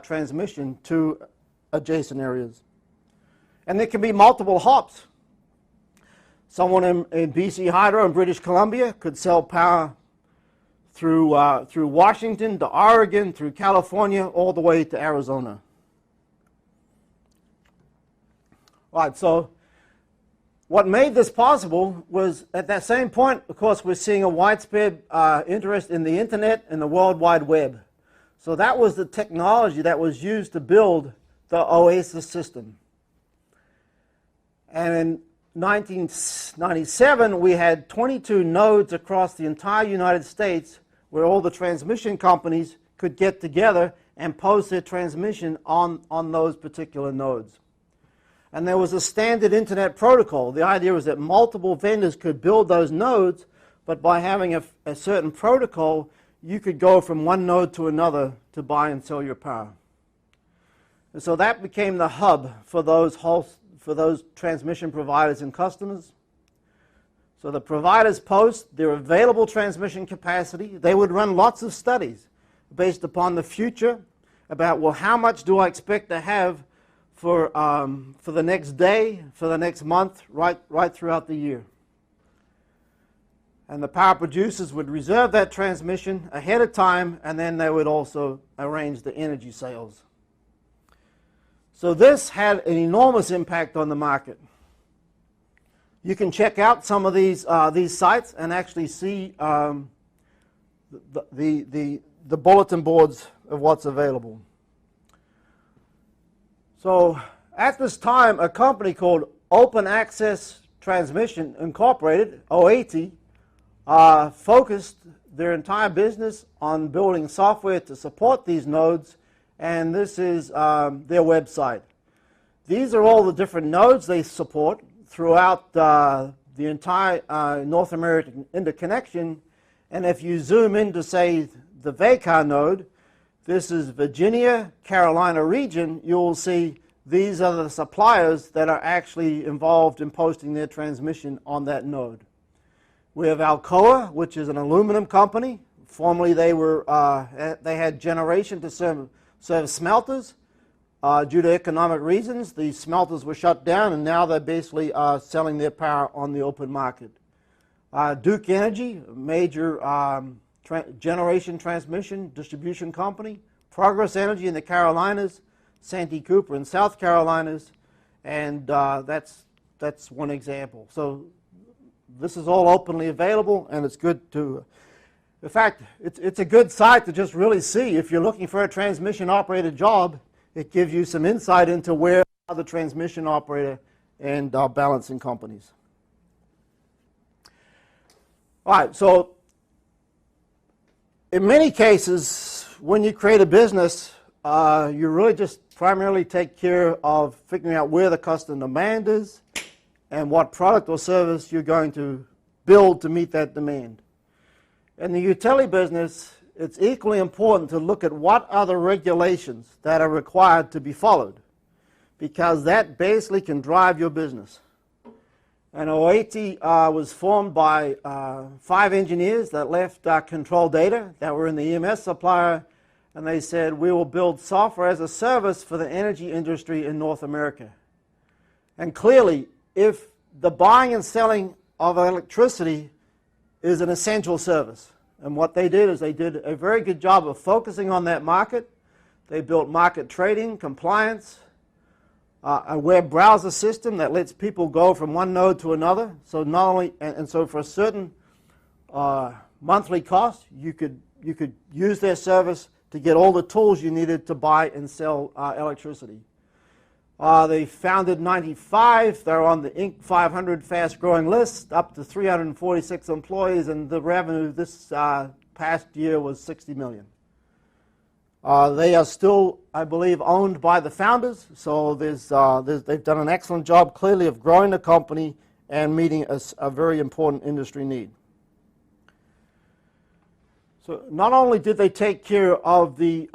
transmission to adjacent areas. And there can be multiple hops. Someone in BC Hydro in British Columbia could sell power through Washington to Oregon, through California, all the way to Arizona. Right, so what made this possible was at that same point, of course, we're seeing a widespread interest in the internet and the World Wide Web. So that was the technology that was used to build the OASIS system. And in 1997, we had 22 nodes across the entire United States where all the transmission companies could get together and post their transmission on those particular nodes. And there was a standard internet protocol. The idea was that multiple vendors could build those nodes, but by having a certain protocol, you could go from one node to another to buy and sell your power. And so that became the hub for those transmission providers and customers. So the providers post their available transmission capacity. They would run lots of studies based upon the future about, well, how much do I expect to have for the next day, for the next month, right throughout the year. And the power producers would reserve that transmission ahead of time, and then they would also arrange the energy sales. So this had an enormous impact on the market. You can check out some of these sites and actually see the bulletin boards of what's available. So at this time, a company called Open Access Transmission Incorporated, OAT, focused their entire business on building software to support these nodes, and this is their website. These are all the different nodes they support throughout the entire North American interconnection. And if you zoom into, say, the VACAR node, this is Virginia, Carolina region, you'll see these are the suppliers that are actually involved in posting their transmission on that node. We have Alcoa, which is an aluminum company. Formerly they had generation to serve smelters. Due to economic reasons, the smelters were shut down, and now they're basically selling their power on the open market. Duke Energy, a major generation transmission distribution company. Progress Energy in the Carolinas. Santee Cooper in South Carolinas, and that's one example. So this is all openly available, and it's good to, in fact, it's a good site to just really see. If you're looking for a transmission operator job, it gives you some insight into where are the transmission operator and balancing companies. All right, so in many cases, when you create a business, you really just primarily take care of figuring out where the customer demand is and what product or service you're going to build to meet that demand. In the utility business, it's equally important to look at what are the regulations that are required to be followed, because that basically can drive your business. And OAT was formed by 5 engineers that left Control Data that were in the EMS supplier, and they said, we will build software as a service for the energy industry in North America. And clearly, if the buying and selling of electricity is an essential service, and what they did is they did a very good job of focusing on that market. They built market trading, compliance, a web browser system that lets people go from one node to another. So not only, and so for a certain monthly cost, you could use their service to get all the tools you needed to buy and sell electricity. They founded in '95. They're on the Inc. 500 fast-growing list, up to 346 employees, and the revenue this past year was $60 million. They are still, I believe, owned by the founders, so they've done an excellent job, clearly, of growing the company and meeting a very important industry need. So not only did they take care of the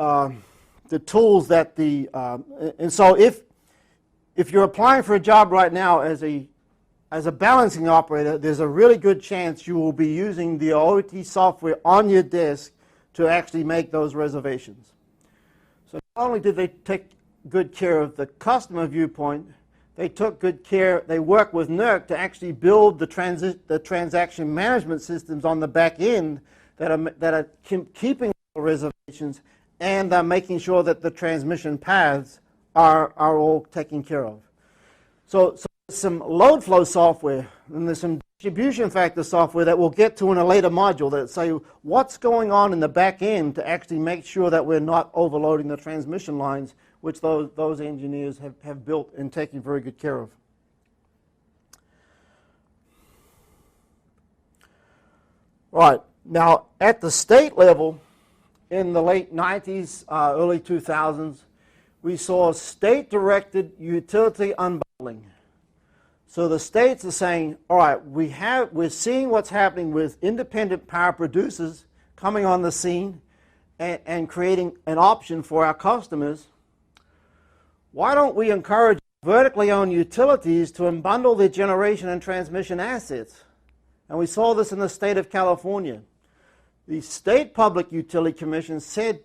tools that and so if you're applying for a job right now as a balancing operator, there's a really good chance you will be using the OAT software on your desk to actually make those reservations. So not only did they take good care of the customer viewpoint, they took good care, they worked with NERC to actually build the transaction management systems on the back end that are keeping reservations and are making sure that the transmission paths are all taken care of. So there's some load flow software and there's some distribution factor software that we'll get to in a later module that say what's going on in the back end to actually make sure that we're not overloading the transmission lines, which those engineers have built and taken very good care of. Right, now at the state level, in the late 90s, early 2000s, we saw state-directed utility unbundling. So the states are saying, all right, we're seeing what's happening with independent power producers coming on the scene and creating an option for our customers. Why don't we encourage vertically owned utilities to unbundle their generation and transmission assets? And we saw this in the state of California. The State Public Utility Commission said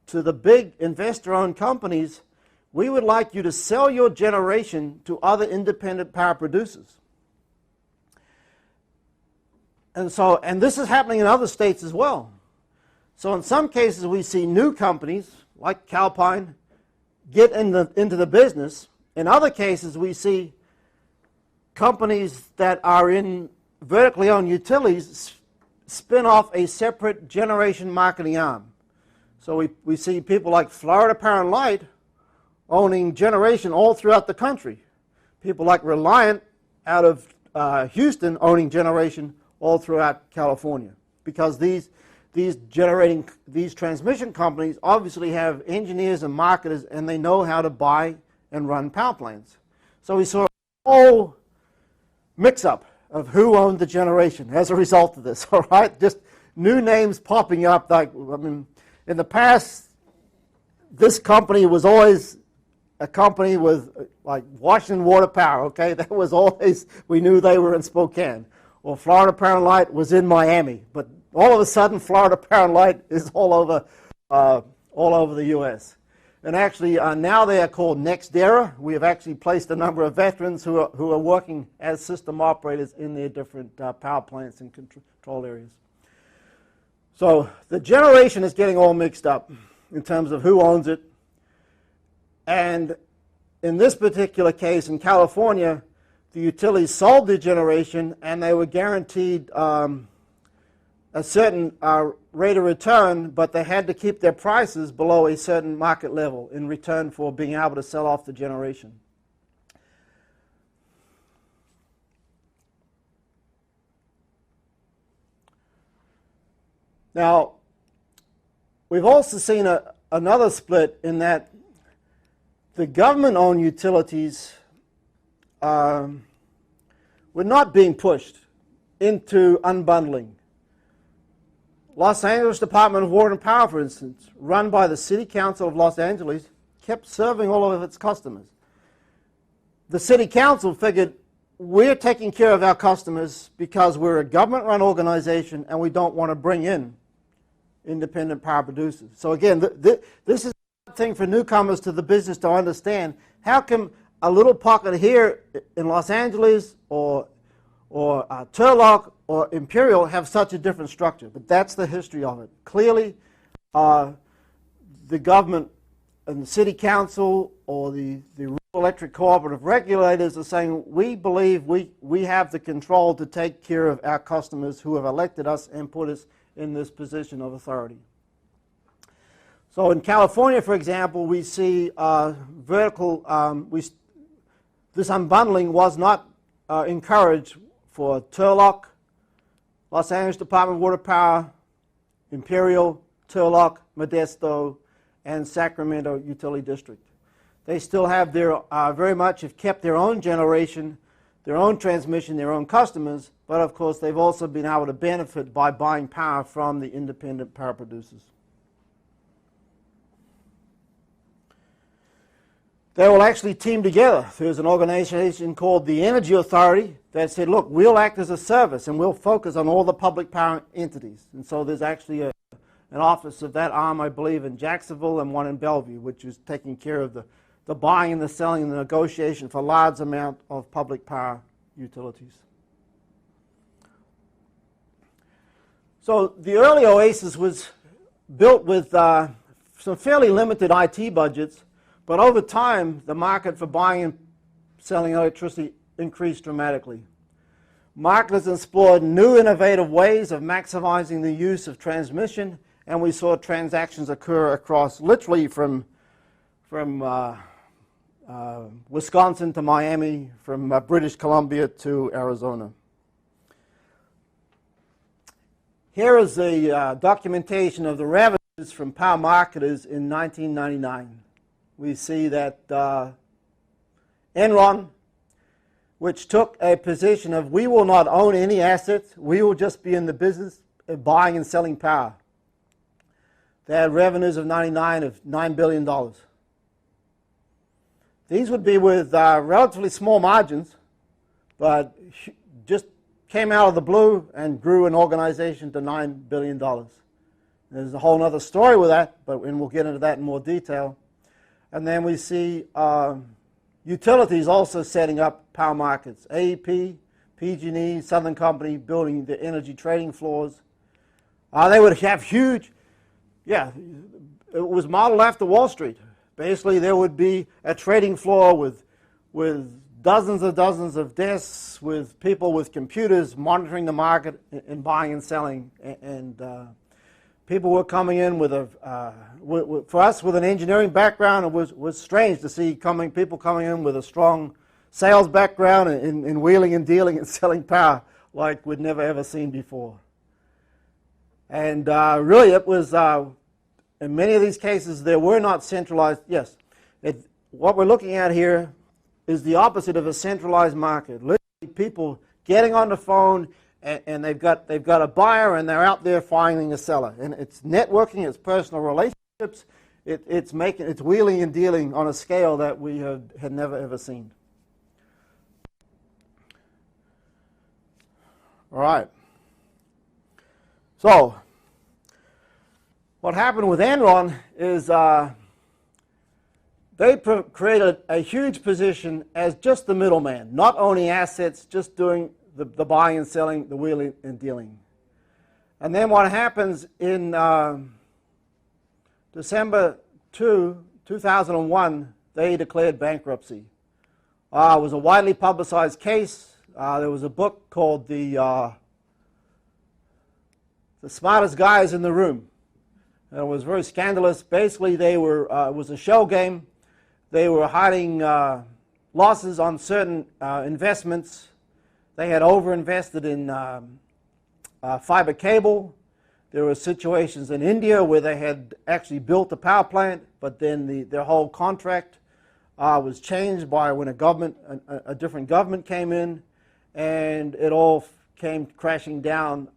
to the big investor-owned companies, we would like you to sell your generation to other independent power producers. And this is happening in other states as well. So in some cases we see new companies like Calpine get into the business. In other cases we see companies that are in vertically owned utilities spin off a separate generation marketing arm. So we see people like Florida Power and Light owning generation all throughout the country. People like Reliant out of Houston owning generation all throughout California. Because these transmission companies obviously have engineers and marketers and they know how to buy and run power plants. So we saw a whole mix-up of who owned the generation as a result of this, all right? Just new names popping up. Like, I mean, in the past, this company was always a company with, like, Washington Water Power, okay? That was always, we knew they were in Spokane. Or Florida Power and Light was in Miami. But all of a sudden, Florida Power and Light is all over the U.S. And actually, now they are called NextEra. We have actually placed a number of veterans who are working as system operators in their different power plants and control areas. So the generation is getting all mixed up in terms of who owns it. And in this particular case, in California, the utilities sold their generation and they were guaranteed a certain rate of return, but they had to keep their prices below a certain market level in return for being able to sell off the generation. Now, we've also seen another split in that the government-owned utilities were not being pushed into unbundling. Los Angeles Department of Water and Power, for instance, run by the City Council of Los Angeles, kept serving all of its customers. The City Council figured, we're taking care of our customers because we're a government-run organization and we don't want to bring in independent power producers. So again, this is a thing for newcomers to the business to understand. How come a little pocket here in Los Angeles or Turlock or Imperial have such a different structure? But that's the history of it. Clearly, the government and the city council or the rural electric cooperative regulators are saying, we believe we have the control to take care of our customers who have elected us and put us in this position of authority. So in California, for example, we see vertical, this unbundling was not encouraged for Turlock, Los Angeles Department of Water Power, Imperial, Turlock, Modesto, and Sacramento Utility District. They still have their, very much have kept their own generation, their own transmission, their own customers, but of course they've also been able to benefit by buying power from the independent power producers. They will actually team together. There's an organization called the Energy Authority that said, look, we'll act as a service and we'll focus on all the public power entities. And so there's actually an office of that arm, I believe, in Jacksonville and one in Bellevue, which is taking care of the buying and the selling and the negotiation for large amount of public power utilities. So the early OASIS was built with some fairly limited IT budgets, but over time the market for buying and selling electricity increased dramatically. Marketers explored new innovative ways of maximizing the use of transmission, and we saw transactions occur across literally from Wisconsin to Miami, from British Columbia to Arizona. Here is the documentation of the revenues from power marketers in 1999. We see that Enron, which took a position of we will not own any assets, we will just be in the business of buying and selling power. They had revenues of 99 of $9 billion. These would be with relatively small margins, but just came out of the blue and grew an organization to $9 billion. There's a whole other story with that, and we'll get into that in more detail. And then we see utilities also setting up power markets. AEP, PG&E, Southern Company building the energy trading floors. They would have huge, it was modeled after Wall Street. Basically, there would be a trading floor with dozens of desks, with people with computers monitoring the market and buying and selling. And people were coming in with for us with an engineering background, it was strange to see people coming in with a strong sales background in wheeling and dealing and selling power like we'd never ever seen before. And really it was, in many of these cases, they were not centralized. Yes, what we're looking at here is the opposite of a centralized market. Literally people getting on the phone and they've got a buyer and they're out there finding a seller. And it's networking, it's personal relationships, it's wheeling and dealing on a scale that we had never ever seen. All right. So what happened with Enron is they created a huge position as just the middleman, not owning assets, just doing the buying and selling, the wheeling and dealing. And then what happens in December 2001, they declared bankruptcy. It was a widely publicized case. There was a book called The Smartest Guys in the Room. And it was very scandalous. Basically, it was a shell game. They were hiding losses on certain investments. They had overinvested in fiber cable. There were situations in India where they had actually built a power plant, but then their whole contract was changed by when a different government came in, and it all came crashing down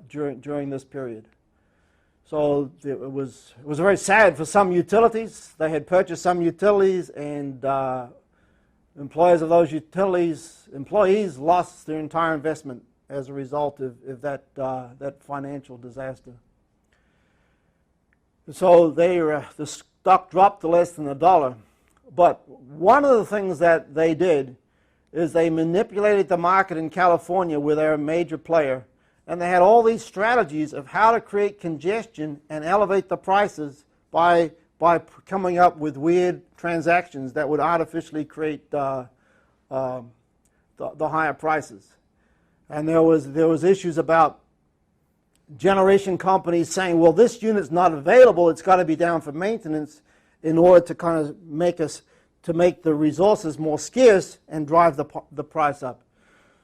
during this period. So it was very sad for some utilities. They had purchased some utilities, and employees of those employees lost their entire investment as a result of that financial disaster. So the stock dropped to less than $1. But one of the things that they did is they manipulated the market in California, where they're a major player, and they had all these strategies of how to create congestion and elevate the prices by coming up with weird transactions that would artificially create the higher prices. And there was issues about generation companies saying, well, this unit's not available, it's got to be down for maintenance in order to kind of make the resources more scarce and drive the price up.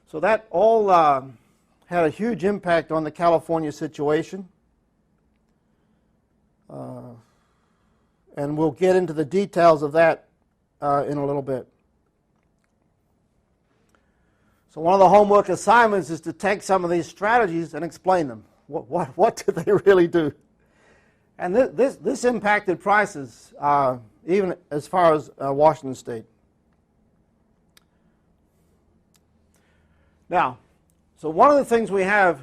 So that all had a huge impact on the California situation. And we'll get into the details of that in a little bit. So one of the homework assignments is to take some of these strategies and explain them. What do they really do? And this impacted prices even as far as Washington State. Now, so one of the things we have,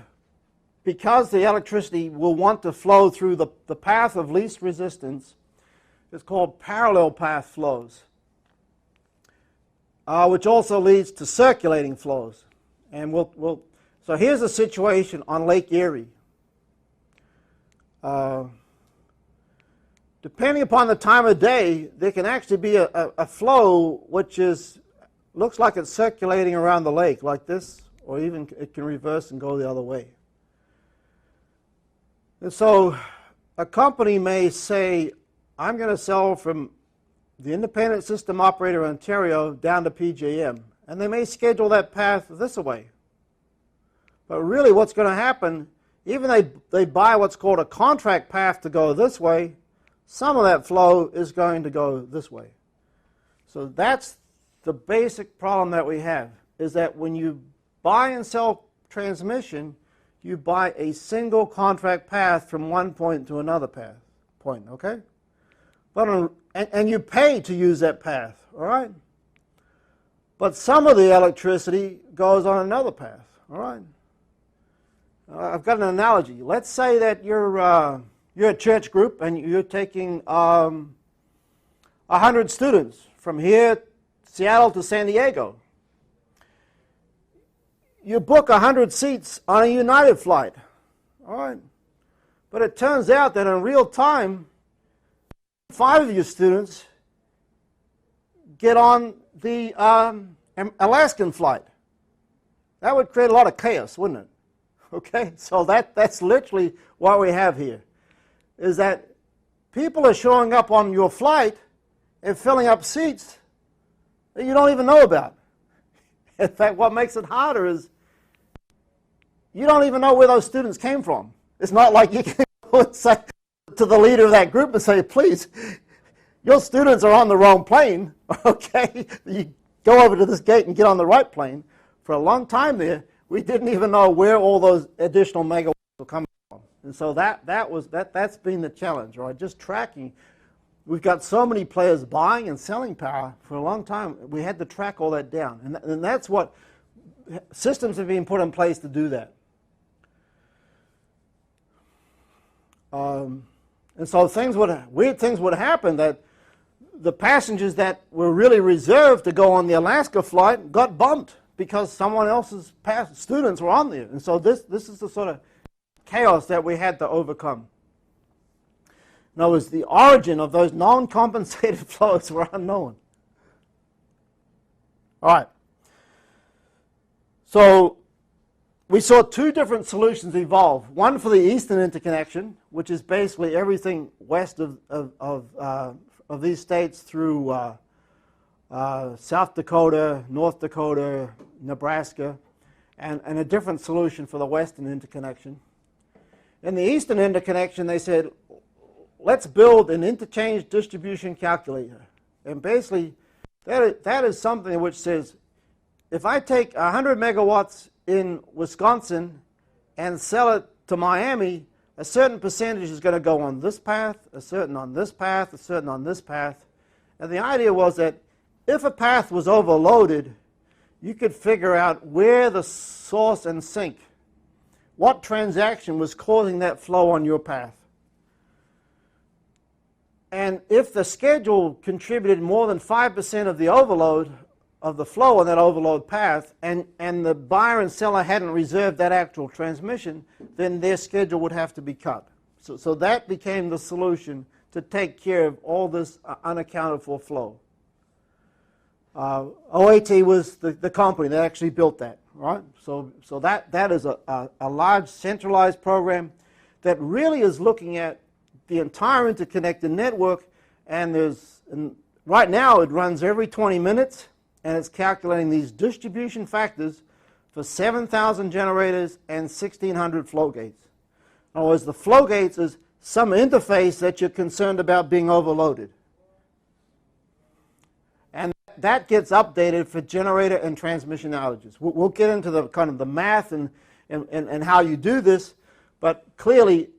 because the electricity will want to flow through the path of least resistance, is called parallel path flows. which also leads to circulating flows. And so here's the situation on Lake Erie. Depending upon the time of day, there can actually be a flow which looks like it's circulating around the lake like this, or even it can reverse and go the other way. And so a company may say, I'm going to sell from the Independent System Operator Ontario down to PJM, and they may schedule that path this way. But really what's going to happen, even they buy what's called a contract path to go this way, some of that flow is going to go this way. So that's the basic problem that we have, is that when you buy and sell transmission, you buy a single contract path from one point to another point, okay? But and you pay to use that path, all right? But some of the electricity goes on another path, all right? I've got an analogy. Let's say that you're a church group and you're taking 100 students from here, Seattle to San Diego. You book 100 seats on a United flight, all right? But it turns out that in real time, 5 of your students get on the Alaskan flight. That would create a lot of chaos, wouldn't it? Okay, so that's literally what we have here, is that people are showing up on your flight and filling up seats that you don't even know about. In fact, what makes it harder is you don't even know where those students came from. It's not like you can go and say to the leader of that group and say, please, your students are on the wrong plane, okay? You go over to this gate and get on the right plane. For a long time there, we didn't even know where all those additional megawatts were coming from. And so that's been the challenge, right? Just tracking. We've got so many players buying and selling power for a long time. We had to track all that down. And that's what systems have been put in place to do that. And so weird things would happen, that the passengers that were really reserved to go on the Alaska flight got bumped because someone else's students were on there. And so this is the sort of chaos that we had to overcome. In other words, the origin of those non-compensated flows were unknown. All right. So we saw 2 different solutions evolve. One for the eastern interconnection, which is basically everything west of these states through South Dakota, North Dakota, Nebraska, and a different solution for the western interconnection. In the eastern interconnection, they said, let's build an interchange distribution calculator. And basically, that is something which says, if I take 100 megawatts in Wisconsin and sell it to Miami, a certain percentage is going to go on this path, a certain on this path, a certain on this path. And the idea was that if a path was overloaded, you could figure out where the source and sink, what transaction was causing that flow on your path. And if the schedule contributed more than 5% of the overload of the flow on that overload path, and the buyer and seller hadn't reserved that actual transmission, then their schedule would have to be cut. So that became the solution to take care of all this unaccounted for flow. OAT was the company that actually built that, right? So that is a large centralized program that really is looking at the entire interconnected network, and right now it runs every 20 minutes, and it's calculating these distribution factors for 7,000 generators and 1,600 flow gates. In other words, the flow gates is some interface that you're concerned about being overloaded. And that gets updated for generator and transmission outages. We'll get into the kind of the math and how you do this, but clearly,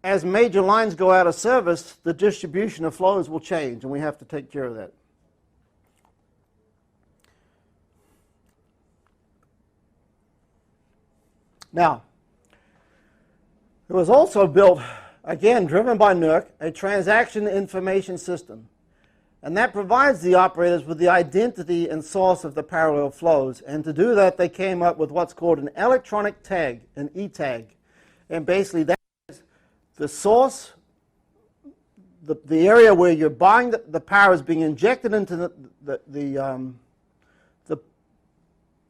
as major lines go out of service, the distribution of flows will change, and we have to take care of that. Now, it was also built, again, driven by NERC, a transaction information system. And that provides the operators with the identity and source of the parallel flows. And to do that, they came up with what's called an electronic tag, an E-tag. And basically that is the source, the area where you're buying the power is being injected into the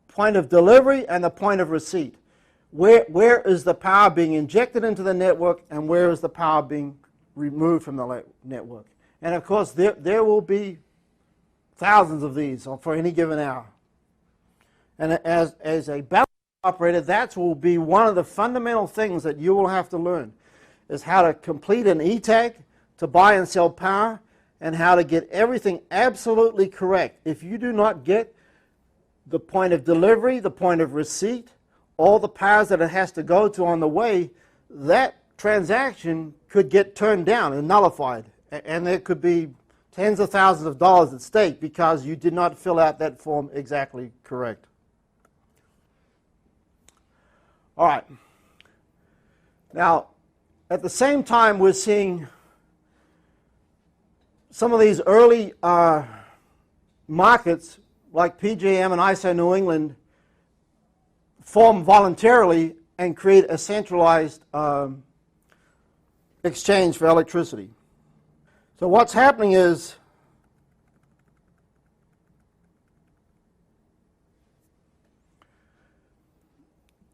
point of delivery and the point of receipt. Where is the power being injected into the network, and where is the power being removed from the network? And of course, there will be thousands of these for any given hour. And as a balance operator, that will be one of the fundamental things that you will have to learn, is how to complete an E-tag to buy and sell power, and how to get everything absolutely correct. If you do not get the point of delivery, the point of receipt, all the powers that it has to go to on the way, that transaction could get turned down and nullified. And there could be tens of thousands of dollars at stake because you did not fill out that form exactly correct. All right. Now, at the same time, we're seeing some of these early markets like PJM and ISO New England form voluntarily and create a centralized exchange for electricity. So what's happening is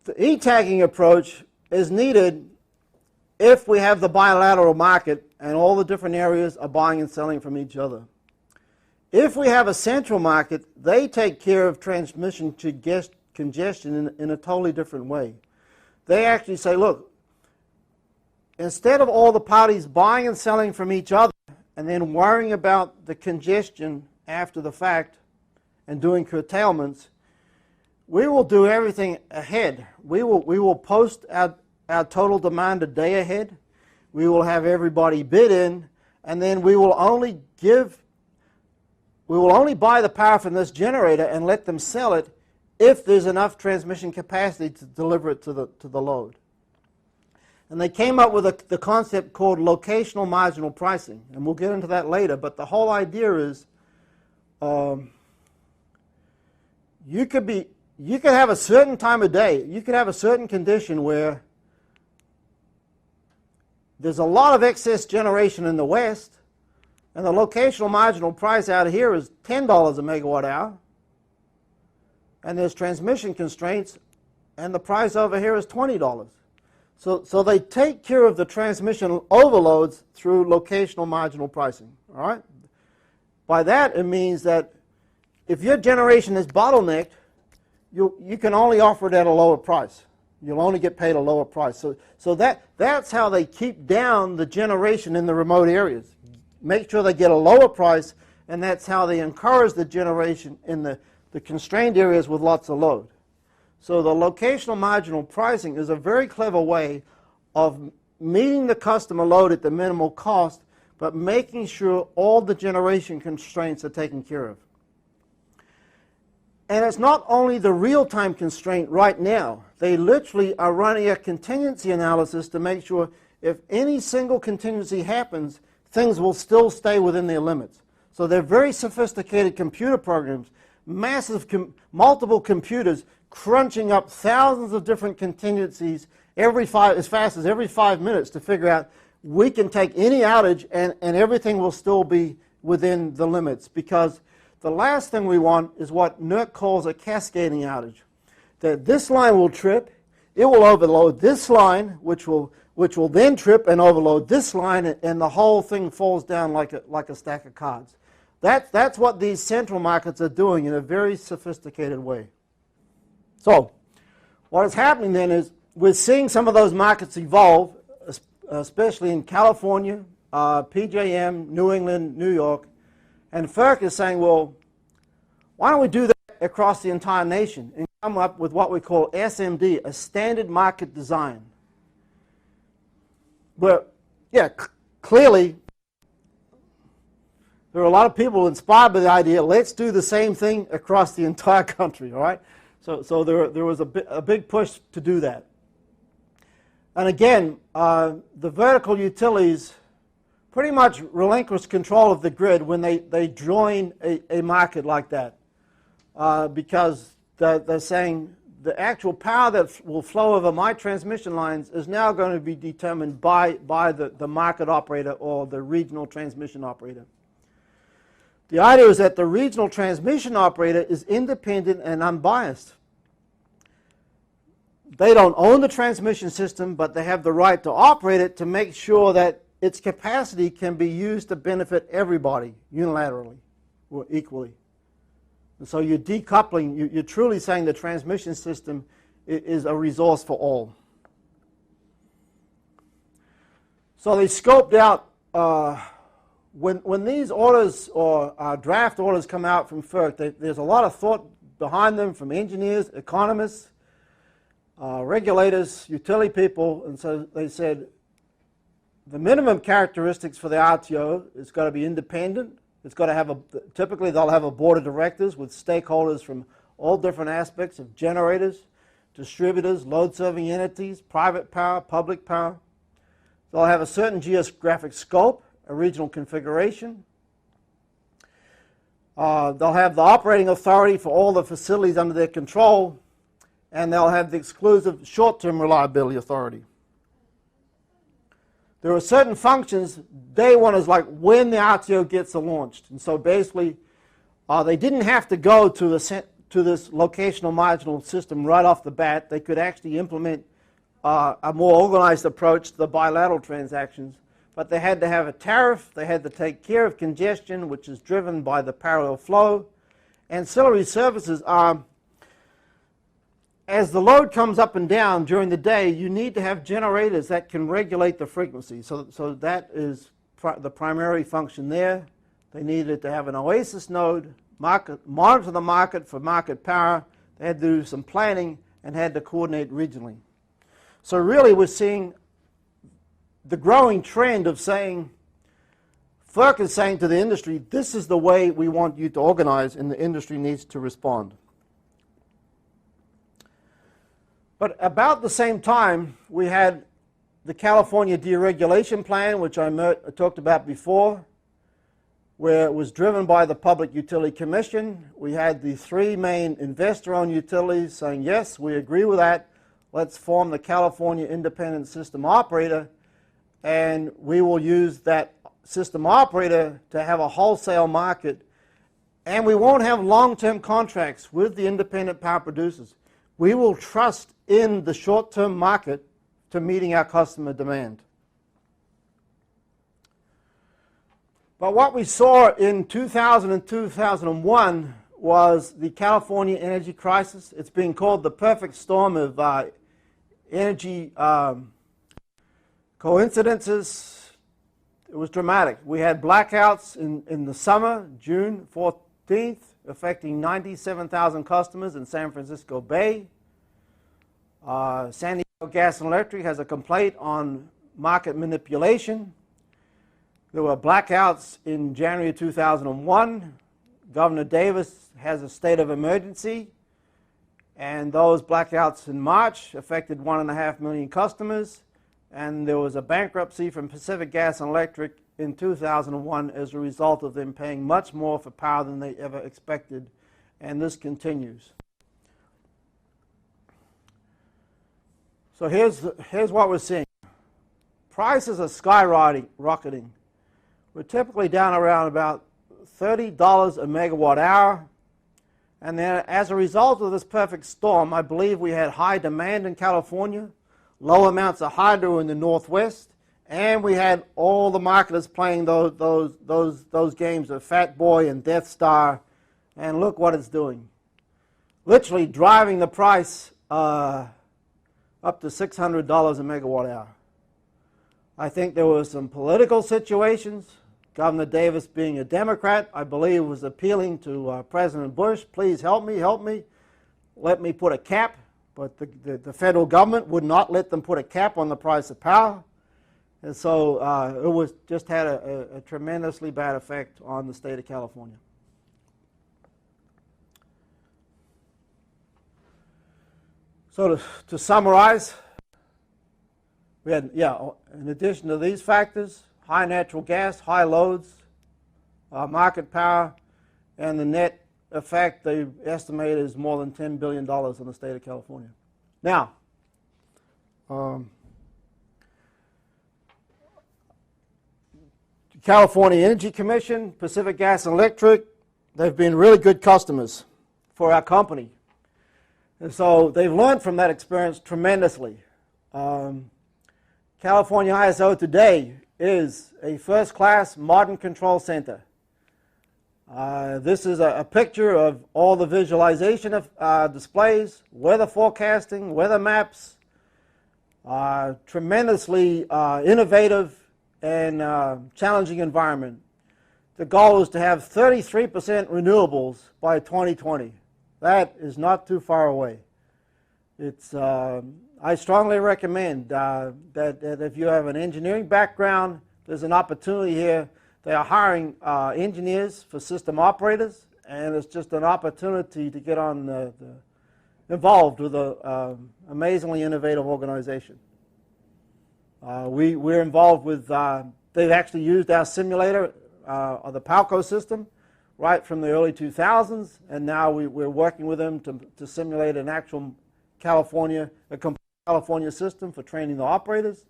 the E-tagging approach is needed if we have the bilateral market and all the different areas are buying and selling from each other. If we have a central market, they take care of transmission congestion in a totally different way. They actually say, look, instead of all the parties buying and selling from each other and then worrying about the congestion after the fact and doing curtailments, we will do everything ahead. We will post our total demand a day ahead. We will have everybody bid in, and then we will only buy the power from this generator and let them sell it if there's enough transmission capacity to deliver it to the load. And they came up with the concept called locational marginal pricing, and we'll get into that later. But the whole idea is you could have a certain time of day, you could have a certain condition where there's a lot of excess generation in the west, and the locational marginal price out here is $10 a megawatt hour, and there's transmission constraints, and the price over here is $20. So they take care of the transmission overloads through locational marginal pricing. All right? By that, it means that if your generation is bottlenecked, you can only offer it at a lower price. You'll only get paid a lower price. So that's how they keep down the generation in the remote areas. Make sure they get a lower price, and that's how they encourage the generation in the constrained areas with lots of load. So the locational marginal pricing is a very clever way of meeting the customer load at the minimal cost, but making sure all the generation constraints are taken care of. And it's not only the real-time constraint right now. They literally are running a contingency analysis to make sure if any single contingency happens, things will still stay within their limits. So they're very sophisticated computer programs, massive multiple computers crunching up thousands of different contingencies as fast as every 5 minutes to figure out we can take any outage and everything will still be within the limits, because the last thing we want is what NERC calls a cascading outage. That this line will trip, it will overload this line, which will then trip and overload this line, and the whole thing falls down like a stack of cards. That's what these central markets are doing in a very sophisticated way. So what is happening then is we're seeing some of those markets evolve, especially in California, PJM, New England, New York, and FERC is saying, well, why don't we do that across the entire nation and come up with what we call SMD, a standard market design. But yeah, clearly there are a lot of people inspired by the idea, let's do the same thing across the entire country, all right? So there was a big push to do that. And again, the vertical utilities pretty much relinquish control of the grid when they join a market like that, because they're saying the actual power that will flow over my transmission lines is now going to be determined by the market operator or the regional transmission operator. The idea is that the regional transmission operator is independent and unbiased. They don't own the transmission system, but they have the right to operate it to make sure that its capacity can be used to benefit everybody unilaterally or equally. And so you're decoupling, you're truly saying the transmission system is a resource for all. So they scoped out, when these orders or draft orders come out from FERC, there's a lot of thought behind them from engineers, economists, regulators, utility people, and so they said the minimum characteristics for the RTO is got to be independent. It's got to have typically they'll have a board of directors with stakeholders from all different aspects of generators, distributors, load-serving entities, private power, public power. They'll have a certain geographic scope, a regional configuration. They'll have the operating authority for all the facilities under their control, and they'll have the exclusive short-term reliability authority. There are certain functions. Day one is like when the RTO gets launched. And so basically, they didn't have to go to this locational marginal system right off the bat. They could actually implement a more organized approach to the bilateral transactions. But they had to have a tariff. They had to take care of congestion, which is driven by the parallel flow. Ancillary services are, as the load comes up and down during the day, you need to have generators that can regulate the frequency. So that is the primary function there. They needed to have an OASIS node, monitor the market for market power. They had to do some planning and had to coordinate regionally. So really we're seeing the growing trend of saying, FERC is saying to the industry, this is the way we want you to organize, and the industry needs to respond. But about the same time, we had the California Deregulation Plan, which I talked about before, where it was driven by the Public Utility Commission. We had the three main investor-owned utilities saying, yes, we agree with that. Let's form the California Independent System Operator, and we will use that system operator to have a wholesale market, and we won't have long-term contracts with the independent power producers. We will trust in the short-term market to meeting our customer demand. But what we saw in 2000 and 2001 was the California energy crisis. It's being called the perfect storm of energy coincidences. It was dramatic. We had blackouts in the summer, June 14th, affecting 97,000 customers in San Francisco Bay. San Diego Gas and Electric has a complaint on market manipulation. There were blackouts in January 2001. Governor Davis has a state of emergency, and those blackouts in March affected 1.5 million customers, and there was a bankruptcy from Pacific Gas and Electric in 2001 as a result of them paying much more for power than they ever expected, and this continues. So here's what we're seeing. Prices are skyrocketing. We're typically down around about $30 a megawatt hour. And then as a result of this perfect storm, I believe we had high demand in California, low amounts of hydro in the Northwest, and we had all the marketers playing those games of Fat Boy and Death Star, and look what it's doing. Literally driving the price up to $600 a megawatt hour. I think there were some political situations. Governor Davis, being a Democrat, I believe was appealing to President Bush, please help me, let me put a cap. But the federal government would not let them put a cap on the price of power. And so it just had a tremendously bad effect on the state of California. So to summarize, we had, in addition to these factors, high natural gas, high loads, market power, and the net effect they estimate is more than $10 billion in the state of California. Now, California Energy Commission, Pacific Gas and Electric, they've been really good customers for our company. And so they've learned from that experience tremendously. California ISO today is a first-class modern control center. This is a picture of all the visualization of displays, weather forecasting, weather maps, tremendously innovative and challenging environment. The goal is to have 33% renewables by 2020. That is not too far away. It's, I strongly recommend that if you have an engineering background, there's an opportunity here. They are hiring engineers for system operators, and it's just an opportunity to get on involved with an amazingly innovative organization. We're involved with, they've actually used our simulator, the Palco system, right from the early 2000s, and now we're working with them to simulate an actual California system for training the operators.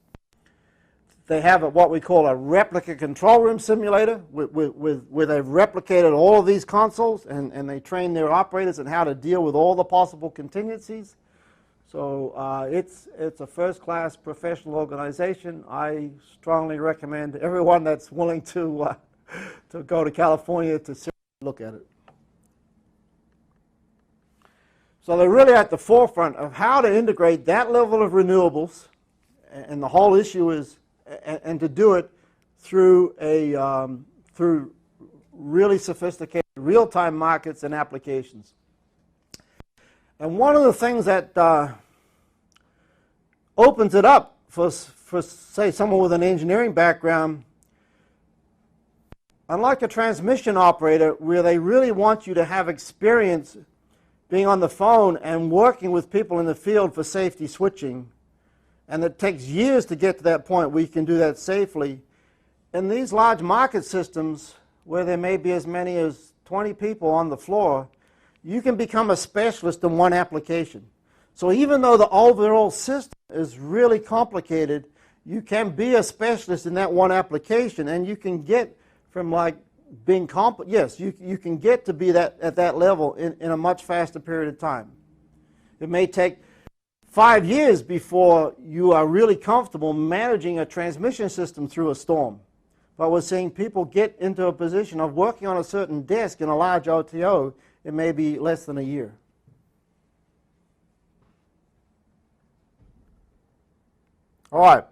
They have what we call a replica control room simulator where they've replicated all of these consoles and they train their operators on how to deal with all the possible contingencies. So it's a first-class professional organization. I strongly recommend everyone that's willing to go to California to seriously look at it. So they're really at the forefront of how to integrate that level of renewables, and the whole issue is, and to do it through through really sophisticated real-time markets and applications. And one of the things that opens it up for say someone with an engineering background, unlike a transmission operator where they really want you to have experience being on the phone and working with people in the field for safety switching, and it takes years to get to that point where you can do that safely. In these large market systems where there may be as many as 20 people on the floor, you can become a specialist in one application. So even though the overall system is really complicated, you can be a specialist in that one application, and you can get from like being yes, you can get to be at that level in a much faster period of time. It may take 5 years before you are really comfortable managing a transmission system through a storm. But we're seeing people get into a position of working on a certain desk in a large OTO, it may be less than a year. All right.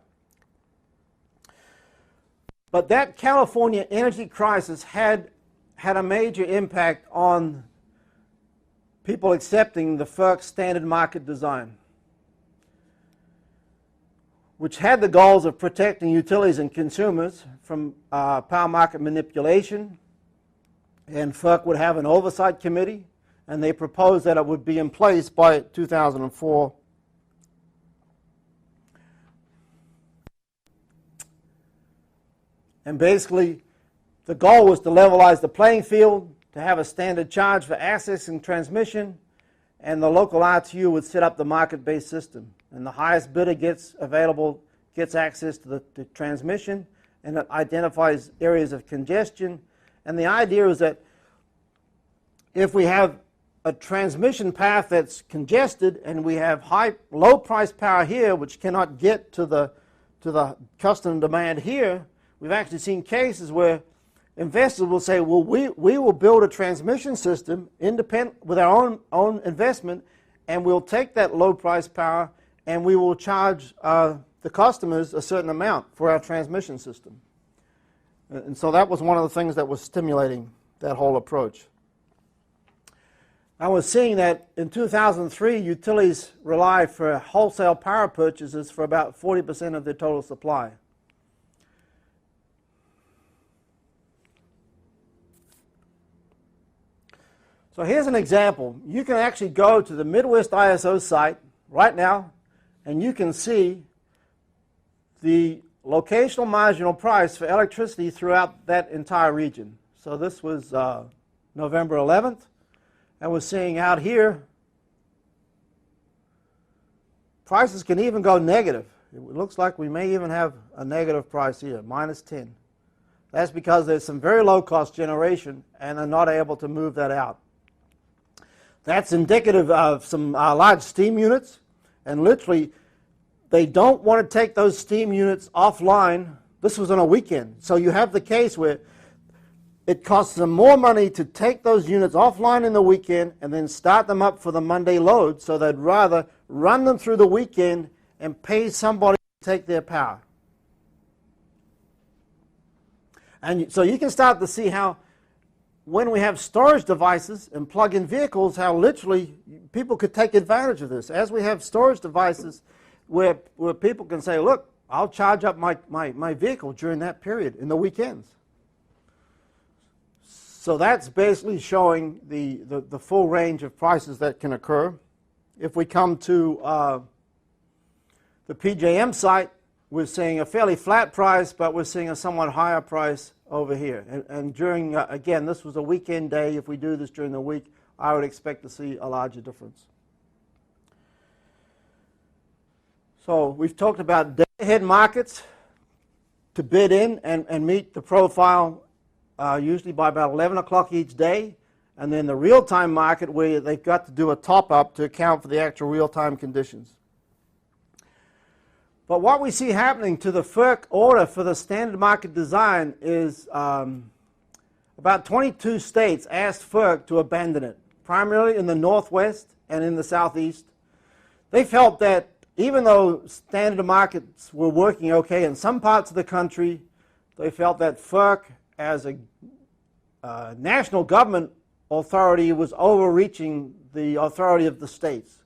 But that California energy crisis had a major impact on people accepting the FERC standard market design, which had the goals of protecting utilities and consumers from power market manipulation. And FERC would have an oversight committee, and they proposed that it would be in place by 2004. And basically, the goal was to levelize the playing field, to have a standard charge for access and transmission, and the local RTU would set up the market-based system. And the highest bidder gets access to the transmission, and it identifies areas of congestion. And the idea is that if we have a transmission path that's congested and we have low price power here which cannot get to the customer demand here, we've actually seen cases where investors will say, well, we will build a transmission system independent with our own investment, and we'll take that low price power and we will charge the customers a certain amount for our transmission system. And so that was one of the things that was stimulating that whole approach. I was seeing that in 2003, utilities rely for wholesale power purchases for about 40% of their total supply. So here's an example. You can actually go to the Midwest ISO site right now, and you can see the locational marginal price for electricity throughout that entire region. So this was November 11th, and we're seeing out here prices can even go negative. It looks like we may even have a negative price here, -10. That's because there's some very low cost generation and they're not able to move that out. That's indicative of some large steam units, and literally they don't want to take those steam units offline. This was on a weekend. So you have the case where it costs them more money to take those units offline in the weekend and then start them up for the Monday load, so they'd rather run them through the weekend and pay somebody to take their power. And so you can start to see how when we have storage devices and plug-in vehicles, how literally people could take advantage of this. As we have storage devices where people can say, look, I'll charge up my vehicle during that period in the weekends. So that's basically showing the full range of prices that can occur. If we come to the PJM site, we're seeing a fairly flat price, but we're seeing a somewhat higher price over here. And during, again, this was a weekend day. If we do this during the week, I would expect to see a larger difference. So we've talked about day-ahead markets to bid in and meet the profile usually by about 11 o'clock each day, and then the real-time market where they've got to do a top-up to account for the actual real-time conditions. But what we see happening to the FERC order for the standard market design is about 22 states asked FERC to abandon it, primarily in the Northwest and in the Southeast. They felt that even though standard markets were working okay in some parts of the country, they felt that FERC as a national government authority was overreaching the authority of the states.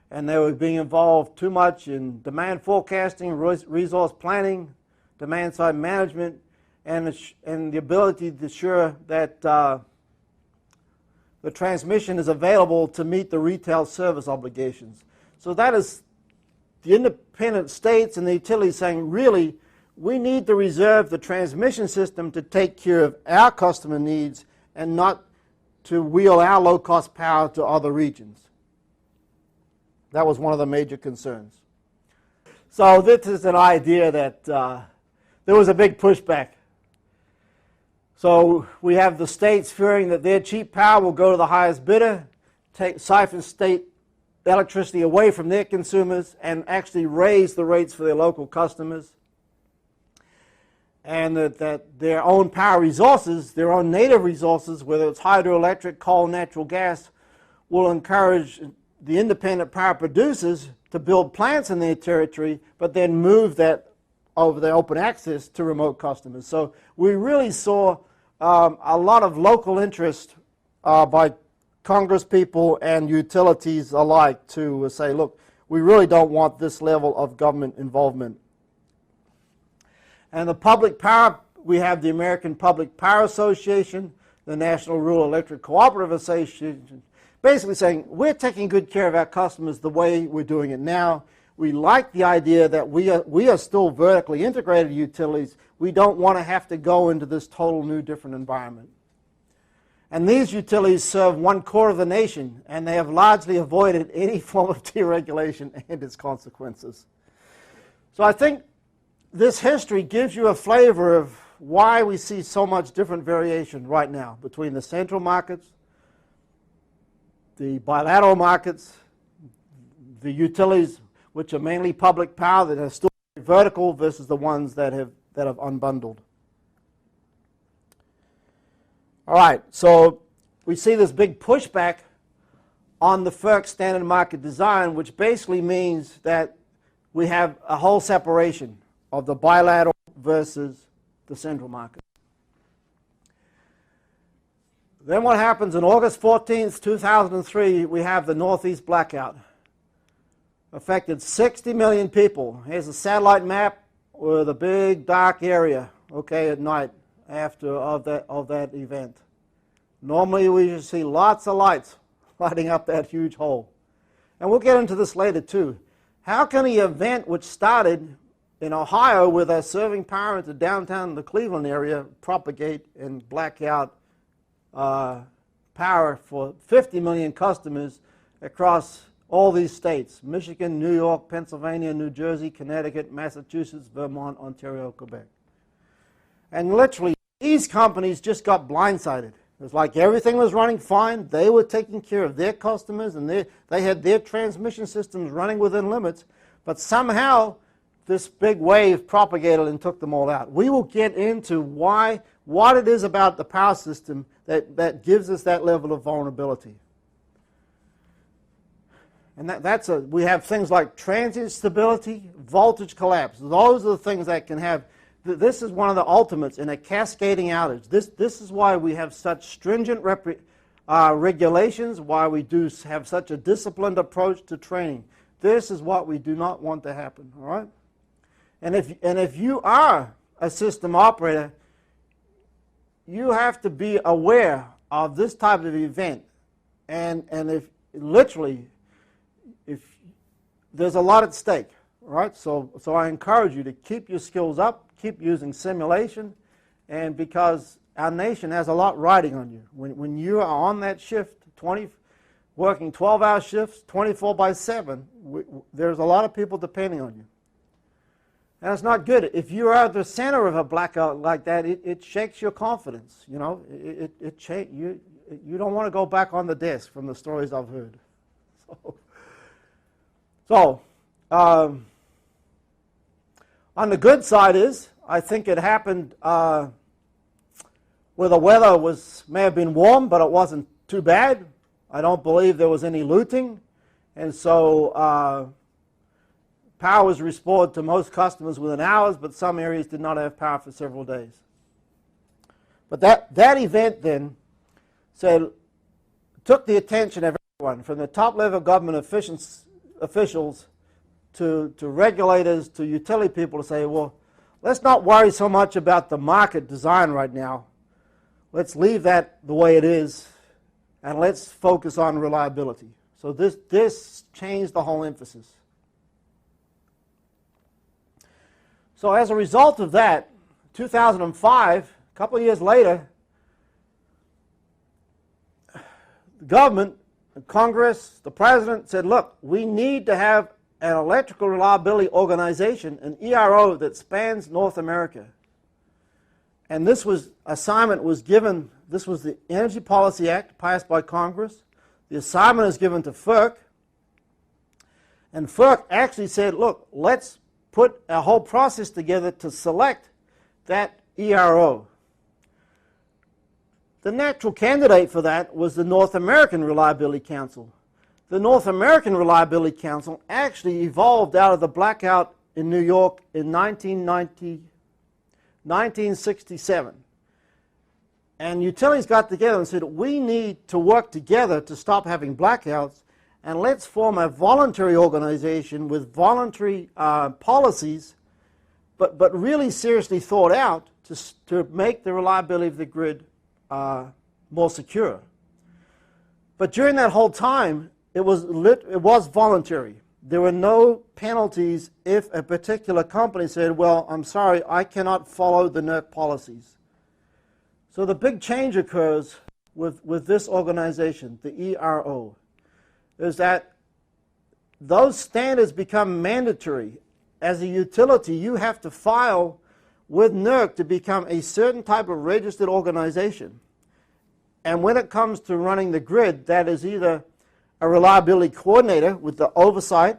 And they were being involved too much in demand forecasting, resource planning, demand side management, and the ability to ensure that the transmission is available to meet the retail service obligations. So that is the independent states and the utilities saying, really, we need to reserve the transmission system to take care of our customer needs and not to wheel our low-cost power to other regions. That was one of the major concerns. So this is an idea that there was a big pushback. So we have the states fearing that their cheap power will go to the highest bidder, siphon state electricity away from their consumers, and actually raise the rates for their local customers. And that their own power resources, their own native resources, whether it's hydroelectric, coal, natural gas, will encourage the independent power producers to build plants in their territory, but then move that over the open access to remote customers. So we really saw a lot of local interest by Congress people and utilities alike to say, look, we really don't want this level of government involvement. And the public power, we have the American Public Power Association, the National Rural Electric Cooperative Association, basically saying, we're taking good care of our customers the way we're doing it now. We like the idea that we are still vertically integrated utilities. We don't want to have to go into this total new different environment. And these utilities serve 1/4 of the nation, and they have largely avoided any form of deregulation and its consequences. So I think this history gives you a flavor of why we see so much different variation right now between the central markets, the bilateral markets, the utilities, which are mainly public power that are still vertical, versus the ones that have unbundled. All right, so we see this big pushback on the FERC standard market design, which basically means that we have a whole separation of the bilateral versus the central market. Then what happens on August 14th, 2003, we have the Northeast blackout. Affected 60 million people. Here's a satellite map with a big dark area, okay, at night after of that event. Normally we just see lots of lights lighting up that huge hole. And we'll get into this later too. How can an event which started in Ohio, where they're serving power into downtown the Cleveland area, propagate and black out power for 50 million customers across all these states: Michigan, New York, Pennsylvania, New Jersey, Connecticut, Massachusetts, Vermont, Ontario, Quebec. And literally, these companies just got blindsided. It was like everything was running fine. They were taking care of their customers, and they had their transmission systems running within limits. But somehow, this big wave propagated and took them all out. We will get into what it is about the power system that gives us that level of vulnerability. And we have things like transient stability, voltage collapse. Those are the things that can have. This is one of the ultimates in a cascading outage. This is why we have such stringent regulations, why we do have such a disciplined approach to training. This is what we do not want to happen, all right? And if you are a system operator, you have to be aware of this type of event. And if literally, if there's a lot at stake, right? So I encourage you to keep your skills up, keep using simulation, and because our nation has a lot riding on you. When you are on that shift, working 12-hour shifts, 24/7, there's a lot of people depending on you. And it's not good. If you are at the center of a blackout like that, it shakes your confidence. You know, you don't want to go back on the desk from the stories I've heard. So on the good side is, I think it happened where the weather may have been warm, but it wasn't too bad. I don't believe there was any looting, and so power was restored to most customers within hours, but some areas did not have power for several days. But that event then took the attention of everyone, from the top level government officials to regulators to utility people, to say, well, let's not worry so much about the market design right now. Let's leave that the way it is, and let's focus on reliability. So this changed the whole emphasis. So as a result of that, 2005, a couple of years later, the government, the Congress, the President said, look, we need to have an electrical reliability organization, an ERO that spans North America. And this assignment was given, this was the Energy Policy Act passed by Congress. The assignment is given to FERC. And FERC actually said, look, let's put a whole process together to select that ERO. The natural candidate for that was the North American Reliability Council. The North American Reliability Council actually evolved out of the blackout in New York in 1967. And utilities got together and said, we need to work together to stop having blackouts, and let's form a voluntary organization with voluntary policies, but really seriously thought out to make the reliability of the grid more secure. But during that whole time, it was voluntary. There were no penalties if a particular company said, well, I'm sorry, I cannot follow the NERC policies. So the big change occurs with this organization, the ERO, is that those standards become mandatory. As a utility, you have to file with NERC to become a certain type of registered organization. And when it comes to running the grid, that is either a reliability coordinator with the oversight,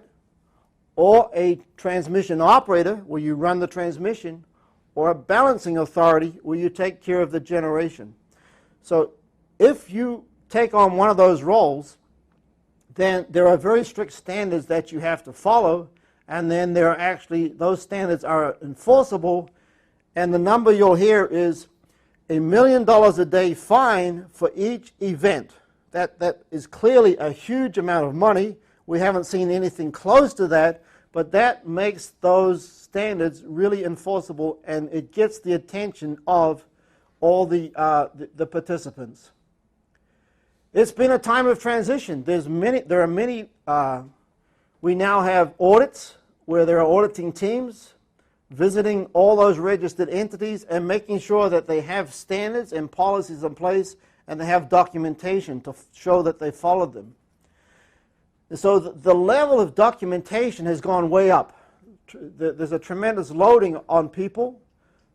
or a transmission operator where you run the transmission, or a balancing authority where you take care of the generation. So if you take on one of those roles, then there are very strict standards that you have to follow, and then there are actually, those standards are enforceable, and the number you'll hear is $1 million a day fine for each event. That is clearly a huge amount of money. We haven't seen anything close to that, but that makes those standards really enforceable, and it gets the attention of all the participants. It's been a time of transition. There are many. We now have audits where there are auditing teams. visiting all those registered entities and making sure that they have standards and policies in place and they have documentation to show that they followed them. And so the level of documentation has gone way up. There's a tremendous loading on people.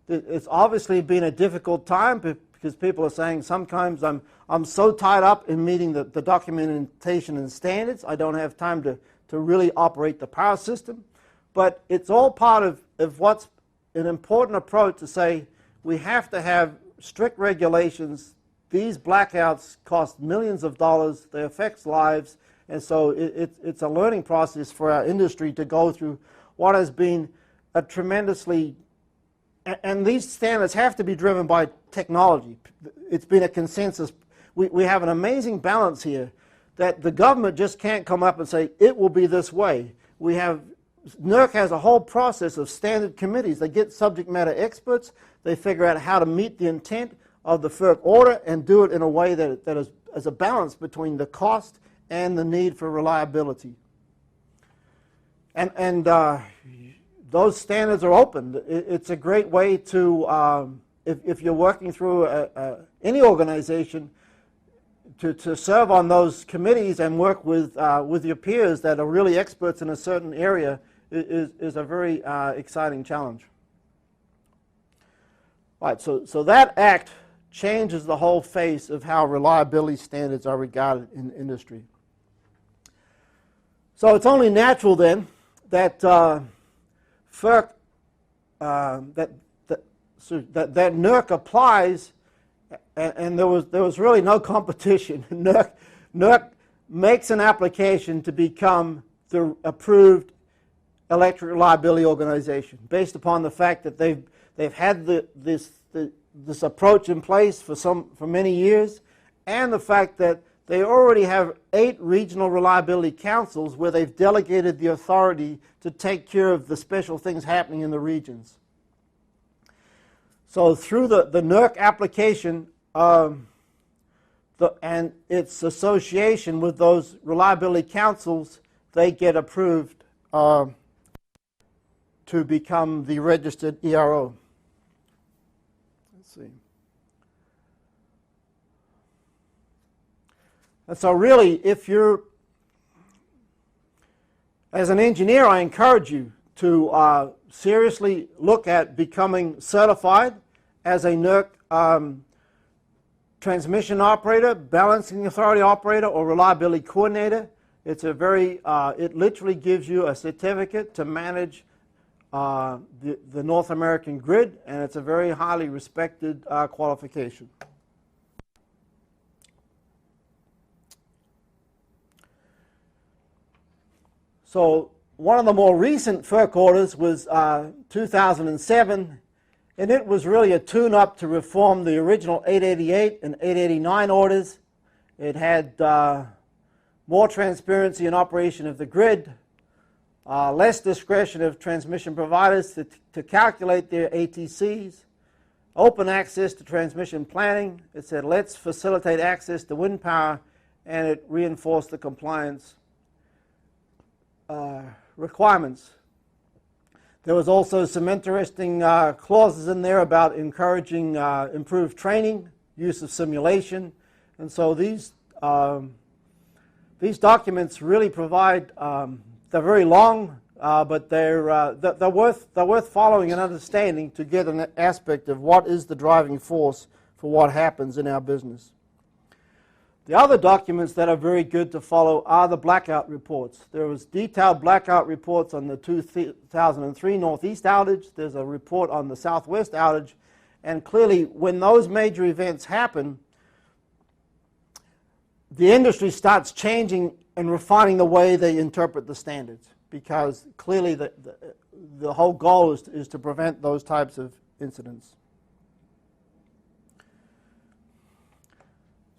It's obviously been a difficult time because people are saying sometimes I'm so tied up in meeting the documentation and standards, I don't have time to really operate the power system. But it's all part of what's an important approach to say we have to have strict regulations. These blackouts cost millions of dollars, they affect lives, and so it's a learning process for our industry to go through what has been a tremendously, and these standards have to be driven by technology. It's been a consensus. We have an amazing balance here that the government just can't come up and say it will be this way. NERC has a whole process of standard committees. They get subject matter experts, they figure out how to meet the intent of the FERC order and do it in a way that is a balance between the cost and the need for reliability. And those standards are open. It's a great way to, if you're working through any organization, to serve on those committees and work with your peers that are really experts in a certain area is a very exciting challenge. Right, so that act changes the whole face of how reliability standards are regarded in industry. So it's only natural then that FERC, that NERC applies, and there was really no competition. NERC makes an application to become the approved electric reliability organization based upon the fact that they've had this approach in place for many years, and the fact that they already have 8 regional reliability councils where they've delegated the authority to take care of the special things happening in the regions. So through the NERC application and its association with those reliability councils, they get approved to become the registered ERO. Let's see. And so really, if you're, as an engineer, I encourage you to seriously look at becoming certified as a NERC transmission operator, balancing authority operator, or reliability coordinator. It's a very, it literally gives you a certificate to manage the North American grid, and it's a very highly respected qualification. So one of the more recent FERC orders was 2007, and it was really a tune-up to reform the original 888 and 889 orders. It had more transparency in operation of the grid, less discretion of transmission providers to calculate their ATCs, open access to transmission planning. It said let's facilitate access to wind power, and it reinforced the compliance requirements. There was also some interesting clauses in there about encouraging improved training, use of simulation, and so these documents really provide. They're very long, but they're worth following and understanding to get an aspect of what is the driving force for what happens in our business. The other documents that are very good to follow are the blackout reports. There was detailed blackout reports on the 2003 Northeast outage. There's a report on the Southwest outage. And clearly, when those major events happen, the industry starts changing and refining the way they interpret the standards, because clearly the whole goal is to prevent those types of incidents.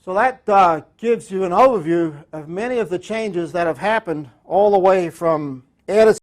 So that gives you an overview of many of the changes that have happened all the way from air to